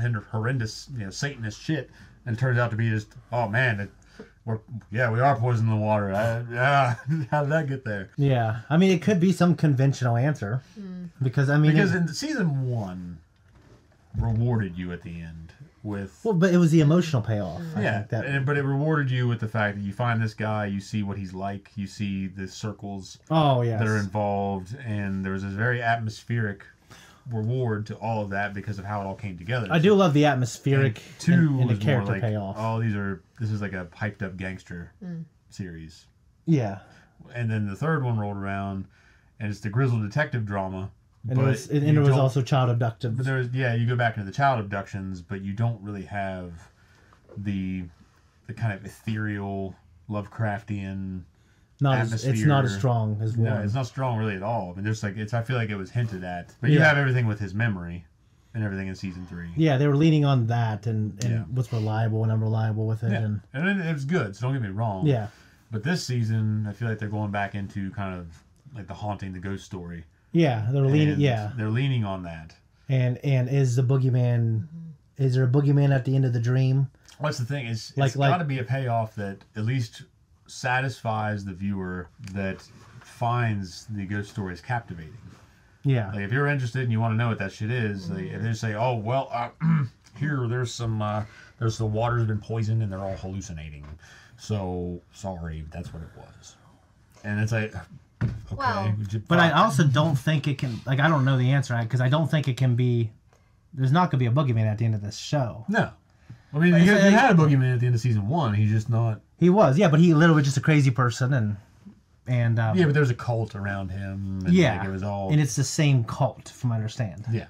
Satanist shit, and it turns out to be just, oh man, we are poisoning the water. How did that get there?
Yeah, I mean, it could be some conventional answer because
in season 1 rewarded you at the end with
but it was the emotional payoff.
Yeah, but it rewarded you with the fact that you find this guy, you see what he's like, you see the circles that are involved, and there was this very atmospheric reward to all of that because of how it all came together.
I do love the atmospheric and the
was
character
more like,
payoff.
oh, this is like a hyped up gangster series.
Yeah.
And then the third one rolled around, and it's the grizzled detective drama.
And it was also child abducted.
But you go back into the child abductions, but you don't really have the kind of ethereal, Lovecraftian atmosphere.
It's not as strong as one.
No, it's not strong really at all. I mean, I feel like it was hinted at. But you have everything with his memory and everything in season 3.
Yeah, they were leaning on that and what's reliable and unreliable with it.
Yeah. And it was good, so don't get me wrong.
Yeah.
But this season, I feel like they're going back into kind of like the haunting, the ghost story.
Yeah, they're leaning.
They're leaning on that.
And is the boogeyman? Is there a boogeyman at the end of the dream?
What's the thing? It's
Like-
got to be a payoff that at least satisfies the viewer, that finds the ghost stories captivating.
Yeah.
Like if you're interested and you want to know what that shit is, like, if they say, "Oh well, here there's the water's been poisoned and they're all hallucinating," so sorry, that's what it was. And it's like, okay,
Well-
But I also don't think it can. Like I don't know the answer because I don't think it can be. There's not going to be a boogeyman at the end of this show.
No. I mean, you had a boogeyman at the end of season 1. He's just not.
He was, yeah, but he literally just a crazy person, and
yeah, but there's a cult around him. And
yeah,
like, it was all.
and it's the same cult, from what I understand.
Yeah,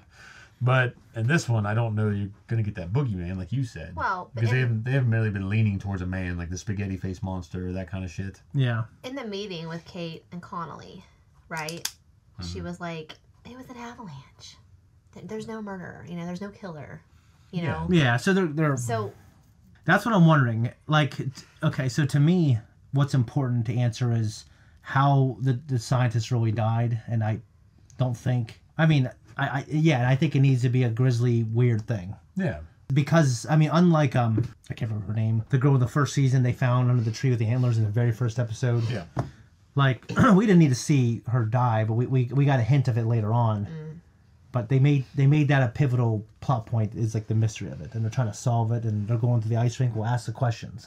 but in this one, I don't know you're gonna get that boogeyman like you said.
Well,
because they haven't really been leaning towards a man like the spaghetti face monster, that kind of shit.
Yeah.
In the meeting with Kate and Connolly, right? She was like, "It was an avalanche. There's no murderer. You know, there's no killer. You know."
Yeah. So they're.
So.
That's what I'm wondering. Like, okay, so to me, what's important to answer is how the scientist really died, and I don't think. I mean, I think it needs to be a grisly, weird thing.
Yeah.
Because I mean, unlike I can't remember her name, the girl in the first season they found under the tree with the antlers in the very first episode.
Yeah.
Like we didn't need to see her die, but we got a hint of it later on. But they made that a pivotal plot point, is like the mystery of it, and they're trying to solve it, and they're going to the ice rink. Well, ask the questions.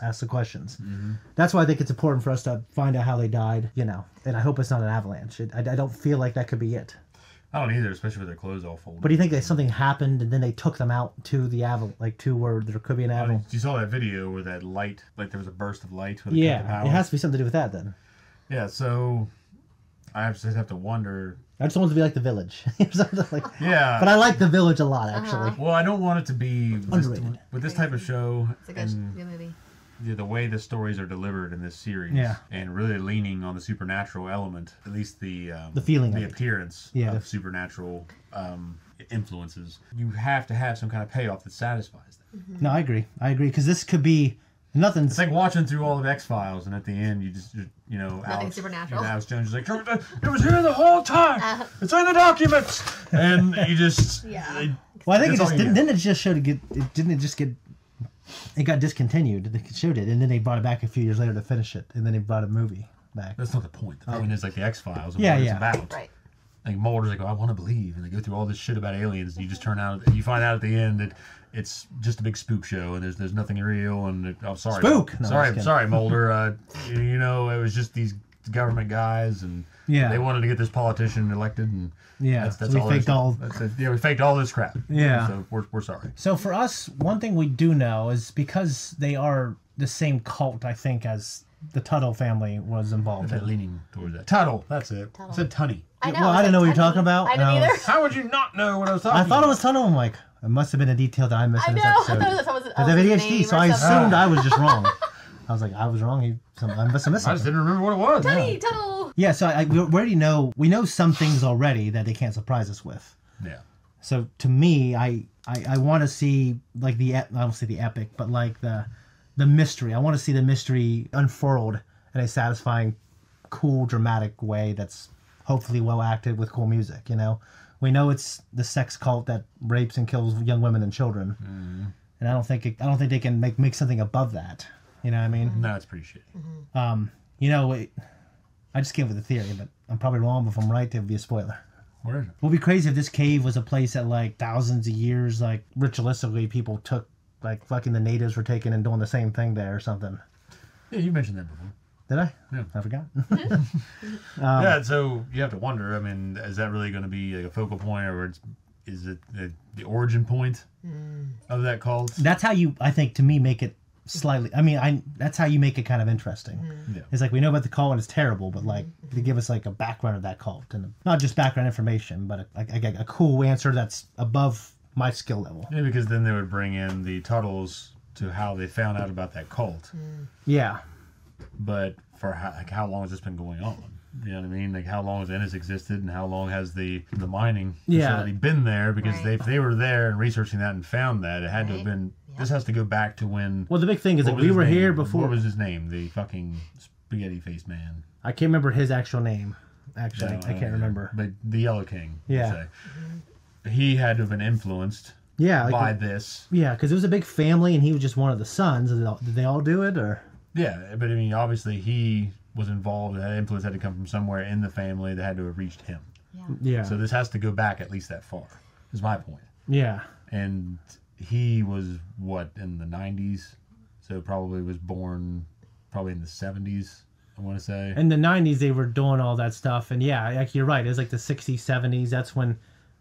That's why I think it's important for us to find out how they died, you know. And I hope it's not an avalanche. I don't feel like that could be it.
I don't either, especially with their clothes all folded.
But do you think that something happened and then they took them out to the to where there could be an avalanche?
You saw that video where that light, like there was a burst of light. Where they cut the power.
It has to be something to do with that then.
Yeah, so I just have to wonder.
I just want it to be like The Village.
Yeah.
But I like The Village a lot, actually.
Well, I don't want it to be
Underrated.
with this type of show.
It's a good movie.
The way the stories are delivered in this series,
Yeah.
and really leaning on the supernatural element, at least the
feeling
the
of it.
appearance
Yeah.
of supernatural influences. You have to have some kind of payoff that satisfies them.
No, I agree, because this could be nothing.
It's like watching through all of X-Files, and at the end, you just
Nothing
Alex,
supernatural.
Alex Jones is like, it was here the whole time. It's in the documents, and you just
Well, I think it
that's
just
all you
didn't it just show to get it didn't it just get it got discontinued. They showed it and then they brought it back a few years later to finish it, and then they brought a movie back.
That's not the point. The point is like the X-Files and
Yeah,
what
yeah.
it's about.
Right.
Like Mulder's like, I want to believe, and they go through all this shit about aliens, and you just find out at the end that it's just a big spook show, and there's nothing real, and I'm sorry,
Spook! No, I'm just
sorry, Mulder. You know, it was just these government guys, and
Yeah.
they wanted to get this politician elected, and
Yeah,
that's
so we
all.
faked all-
we faked all this crap.
Yeah.
So we're sorry.
So for us, one thing we do know is because they are the same cult, I think, as the Tuttle family was involved
They're
in.
leaning towards that. Tuttle, that's it. I said Tunny.
I know.
Well, I didn't know what you're talking about.
I didn't
and
either.
How would you not know what I was talking
I
about?
thought it was Tuttle. I'm like, it must have been a detail that I missed
I
in
know.
this
I
episode.
thought it was
I have
his
ADHD,
name
so
or
I
something.
assumed I was just wrong. I was like, I was wrong. I must have missed
I just
something.
didn't remember what it was.
Tuttle, Tuttle.
Yeah, so we already know some things already that they can't surprise us with.
Yeah.
So to me, I want to see like I don't say the epic, but like the mystery. I want to see the mystery unfurled in a satisfying, cool, dramatic way that's hopefully well acted with cool music. You know, we know it's the sex cult that rapes and kills young women and children, and I don't think they can make something above that. You know what I mean?
No, it's pretty shitty.
You know, I just came up with a theory, but I'm probably wrong. But if I'm right, it would be a spoiler.
Where is it?
It would be crazy if this cave was a place that, like, thousands of years, like, ritualistically, people took, like, fucking the natives were taking and doing the same thing there or something.
Yeah, you mentioned that before.
Did I?
Yeah.
I forgot.
Yeah, so you have to wonder, I mean, is that really going to be like a focal point, or is it the origin point of that cult?
That's how you, I think, to me, make it slightly, that's how you make it kind of interesting.
Yeah.
It's like, we know about the cult and it's terrible, but, like, to give us, like, a background of that cult. And not just background information, but a cool answer that's above my skill level.
Yeah, because then they would bring in the Tuttles to how they found out about that cult.
Yeah.
But for how long has this been going on? You know what I mean? Like, how long has Ennis existed, and how long has the mining facility been there? Because if they were there and researching that and found that, it had to have been. This has to go back to when.
Well, the big thing is that we were here before.
What was his name? The fucking spaghetti faced man.
I can't remember his actual name. Actually,
No,
I can't remember.
But the Yellow King.
Yeah.
We'll say. he had to have been influenced by this.
Yeah, because it was a big family, and he was just one of the sons. Did they all do it, or?
Yeah, but I mean, obviously he was involved. That influence had to come from somewhere in the family that had to have reached him.
Yeah.
So this has to go back at least that far, is my point.
Yeah.
And he was, what, in the 90s? So probably was born probably in the 70s, I want to say.
In the 90s, they were doing all that stuff. And yeah, like you're right. It was like the 60s, 70s. That's when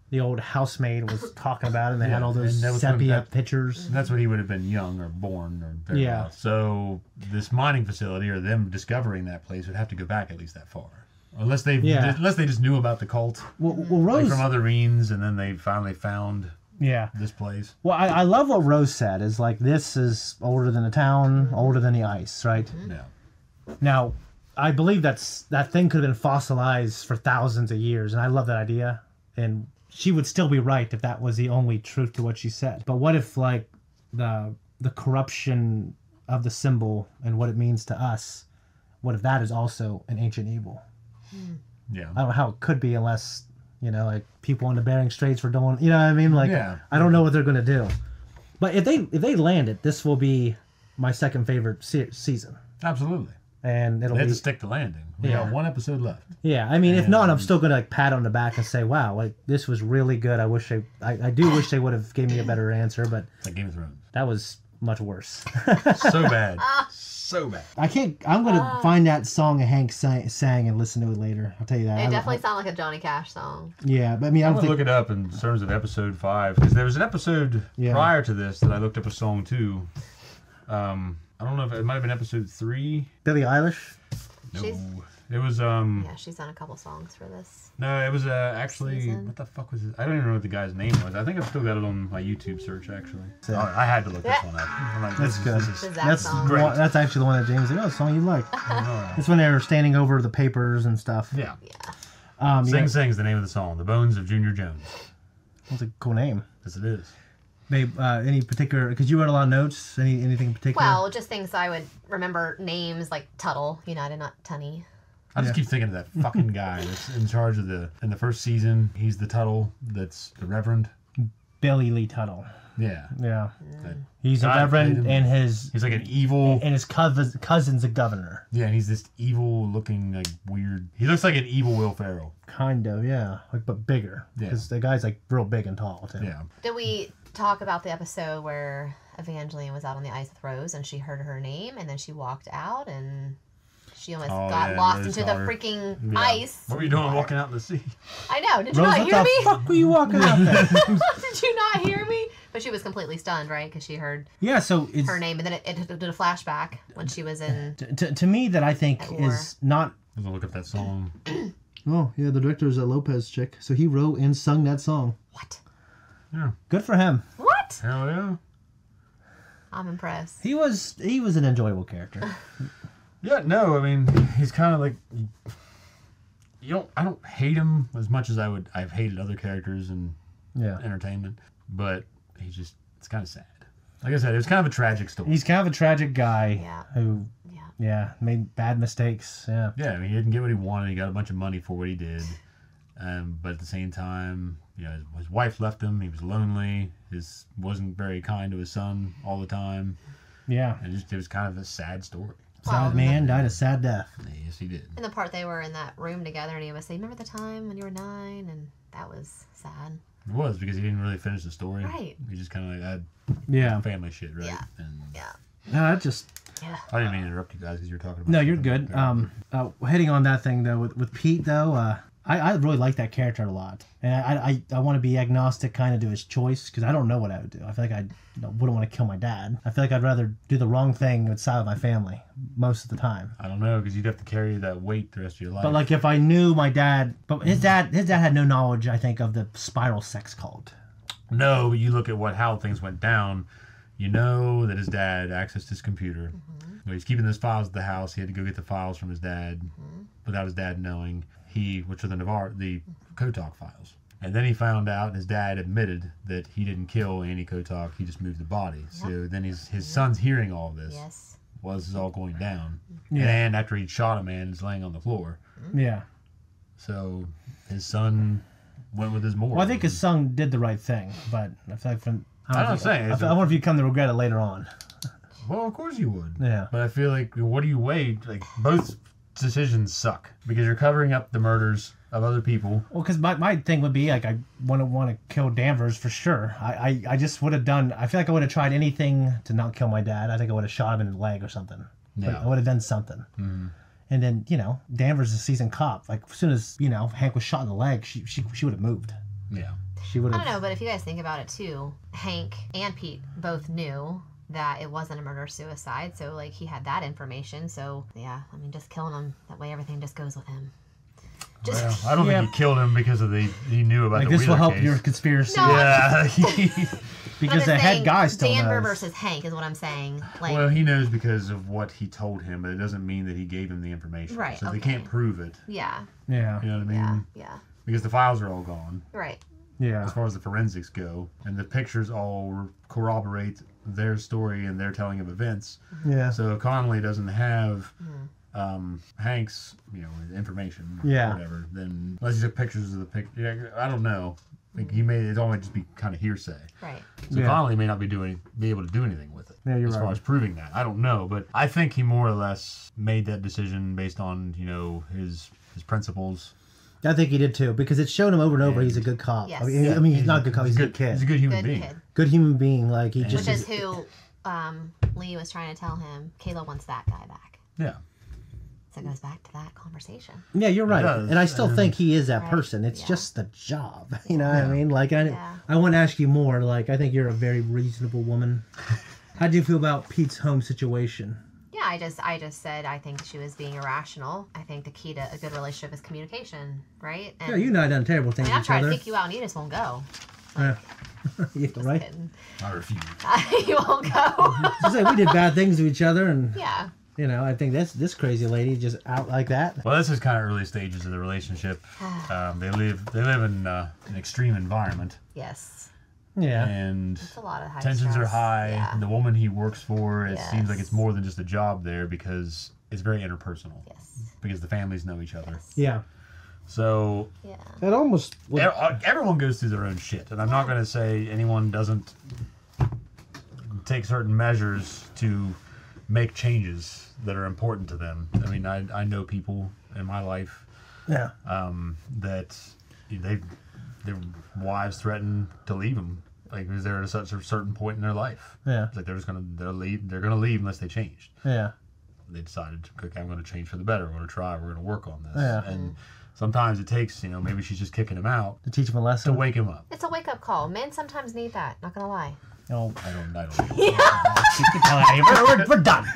the old housemaid was talking about it. And they had all those sepia pictures.
And that's when he would have been young or born. Or well. So this mining facility, or them discovering that place, would have to go back at least that far. Unless they just knew about the cult.
Well, Rose...
Like from other reams, and then they finally found this place.
Well, I love what Rose said, is like, this is older than the town, older than the ice, right?
Yeah.
Now, I believe that thing could have been fossilized for thousands of years, and I love that idea. And she would still be right if that was the only truth to what she said. But what if, like, the corruption of the symbol and what it means to us, what if that is also an ancient evil?
Yeah.
I don't know how it could be unless, like people in the Bering Straits were doing, you know what I mean? Like, I don't know what they're going to do. But if they land it, this will be my second favorite season.
Absolutely.
And it'll be...
They have to stick the landing. We got one episode left.
Yeah, I mean, if not, I'm still going to like pat on the back and say, wow, like this was really good. I wish I do wish they would have gave me a better answer, but...
Like Game of Thrones.
That was much worse.
So bad. So bad.
I'm going to find that song Hank sang and listen to it later. I'll tell you that.
It definitely sounded like a Johnny Cash song.
Yeah, but I mean,
I'm going to look it up in terms of episode 5, because there was an episode prior to this that I looked up a song too. I don't know if it might have been episode 3.
Billie Eilish?
No. It was
yeah, she's done a couple songs for this.
No, it was actually season. What the fuck was it? I don't even know what the guy's name was. I think I've still got it on my YouTube search actually. So, I had to look this one up. I'm like,
that's good.
That's great.
That's actually the one that James said, oh, song you like. It's when they were standing over the papers and stuff.
Yeah. Sing Sing's the name of the song. The Bones of Junior Jones.
That's a cool name.
Yes, it is.
Babe, any particular, because you wrote a lot of notes, anything in particular?
Well, just things I would remember, names like Tuttle, United, not Tunny.
I just keep thinking of that fucking guy that's in charge of in the first season. He's the Tuttle that's the Reverend.
Billy Lee Tuttle.
Yeah.
Yeah. He's a Reverend, and he's
like an evil...
And his cousin's a governor.
Yeah, and he's this evil looking, like, weird... He looks like an evil Will Ferrell.
Kind of, yeah. Like, but bigger.
Yeah.
Because the guy's, like, real big and tall, too.
Yeah.
Did we talk about the episode where Evangeline was out on the ice with Rose, and she heard her name, and then she walked out, and... She almost got lost into the freaking ice.
What were you doing walking out in the sea?
I know. Did you
Rose,
not hear me?
what the fuck were you walking out there?
Did you not hear me? But she was completely stunned, right? Because she heard her name, and then it did a flashback when she was in...
To me, that I think is not...
I'm going to look up that song.
Oh, yeah, the director is a Lopez chick. So he wrote and sung that song.
What?
Yeah.
Good for him.
What?
Hell yeah.
I'm impressed.
He was an enjoyable character.
Yeah, no, I mean, he's kind of like, I don't hate him as much as I've hated other characters in entertainment, but it's kind of sad. Like I said, it's kind of a tragic story.
He's kind of a tragic guy who, made bad mistakes. Yeah.
Yeah, I mean, he didn't get what he wanted. He got a bunch of money for what he did. But at the same time, his wife left him. He was lonely. Wasn't very kind to his son all the time.
Yeah.
And it was kind of a sad story.
Sad man died a sad death.
Yes, he did.
And the part they were in that room together, and he would say, "Remember the time when you were 9?" And that was sad.
It was, because he didn't really finish the story.
Right.
He just kind of like had family shit, right?
Yeah.
And
No, that just...
Yeah.
I didn't mean to interrupt you guys because you were talking about...
No, you're good. Heading on that thing, though, with Pete, though, I really like that character a lot. And I want to be agnostic kind of to his choice, because I don't know what I would do. I feel like I wouldn't want to kill my dad. I feel like I'd rather do the wrong thing outside of my family most of the time.
I don't know, because you'd have to carry that weight the rest of your life.
But like if I knew my dad... But his dad had no knowledge, I think, of the spiral sex cult.
No, but you look at how things went down. You know that his dad accessed his computer. Mm-hmm. He's keeping those files at the house. He had to go get the files from his dad without his dad knowing. Which are the Kotok files. And then he found out, his dad admitted that he didn't kill Annie Kotok, he just moved the body. Yep. So then his son's hearing all this.
Yes.
While this is all going down.
Yeah.
And after he'd shot a man, he's laying on the floor.
Yeah.
So his son went with his moral.
Well, I think his son did the right thing, but I feel like
I'm not saying.
I wonder if you come to regret it later on.
Well, of course you would.
Yeah.
But I feel like, what do you weigh? Like, both decisions suck because you're covering up the murders of other people.
Well, because my thing would be, like, I wouldn't want to kill Danvers for sure. I just would have done, I feel like I would have tried anything to not kill my dad. I think I would have shot him in the leg or something.
Yeah.
I would have done something.
Mm-hmm.
And then, you know, Danvers is a seasoned cop. Like, as soon as, you know, Hank was shot in the leg, she would have moved.
Yeah.
She would have.
I don't know, but if you guys think about it too, Hank and Pete both knew that it wasn't a murder-suicide, so, like, he had that information. So, yeah, I mean, just killing him, that way everything just goes with him.
Well, I don't think he killed him because of he knew about
like,
the
this will
Wheeler
help
case.
your conspiracy.
No,
Yeah.
Because the head guy still
Danvers
knows.
versus Hank is what I'm saying. Like,
Well, he knows because of what he told him, but it doesn't mean that he gave him the information.
Right,
So they
okay.
can't prove it.
yeah,
Yeah.
You know what I mean?
yeah.
Because the files are all gone.
Right.
Yeah.
As far as the forensics go, and the pictures all corroborate their story and their telling of events.
Yeah.
So if Connolly doesn't have Hank's, information,
Yeah.
or whatever, then unless he took pictures of the picture, I don't know. Like it all might just be kind of hearsay.
Right.
So
Yeah.
Connolly may not be able to do anything with it.
Yeah, you're
as
right.
far as proving that, I don't know, but I think he more or less made that decision based on his principles.
I think he did too, because it's shown him over and over he's a good cop.
Yes.
I mean, he's not a good cop, he's a good kid.
He's a good human
Good
being.
kid.
Good human being, like he just.
Which is who Lee was trying to tell him. Kayla wants that guy back.
Yeah.
So it goes back to that conversation.
Yeah, you're right,
does,
and I still think he is that
Right.
person. It's
Yeah.
just the job, you know what I mean? Like, I want to ask you more. Like, I think you're a very reasonable woman. How do you feel about Pete's home situation?
Yeah, I just said I think she was being irrational. I think the key to a good relationship is communication, right? And
Yeah, you and I have done terrible
I
things
mean, I'm
with each
trying
other.
to kick you out and you just won't go.
Yeah. Yeah, right?
Kidding.
I refuse.
You won't go.
Just say we did bad things to each other, and
Yeah.
you know, I think this crazy lady just out like that.
Well, this is kind of early stages of the relationship. They live in an extreme environment.
Yes.
Yeah.
And
It's a lot of high
tensions are
stress.
high.
Yeah.
The woman he works for, it
Yes.
seems like it's more than just a job there because it's very interpersonal.
Yes.
Because the families know each other.
Yeah.
So
Yeah.
It almost.
everyone goes through their own shit, and I'm not going to say anyone doesn't take certain measures to make changes that are important to them. I mean, I know people in my life
Yeah.
that their wives threaten to leave them, like because they're at such a certain point in their life.
Yeah.
It's like they're gonna leave unless they changed.
Yeah.
They decided, okay, I'm going to change for the better. We're going to try. We're going to work on this.
Yeah.
And sometimes it takes, maybe she's just kicking him out
To teach him a lesson.
to wake him up.
It's a wake up call. Men sometimes need that. Not gonna lie.
Oh.
I don't.
Get the hell out of here. We're done.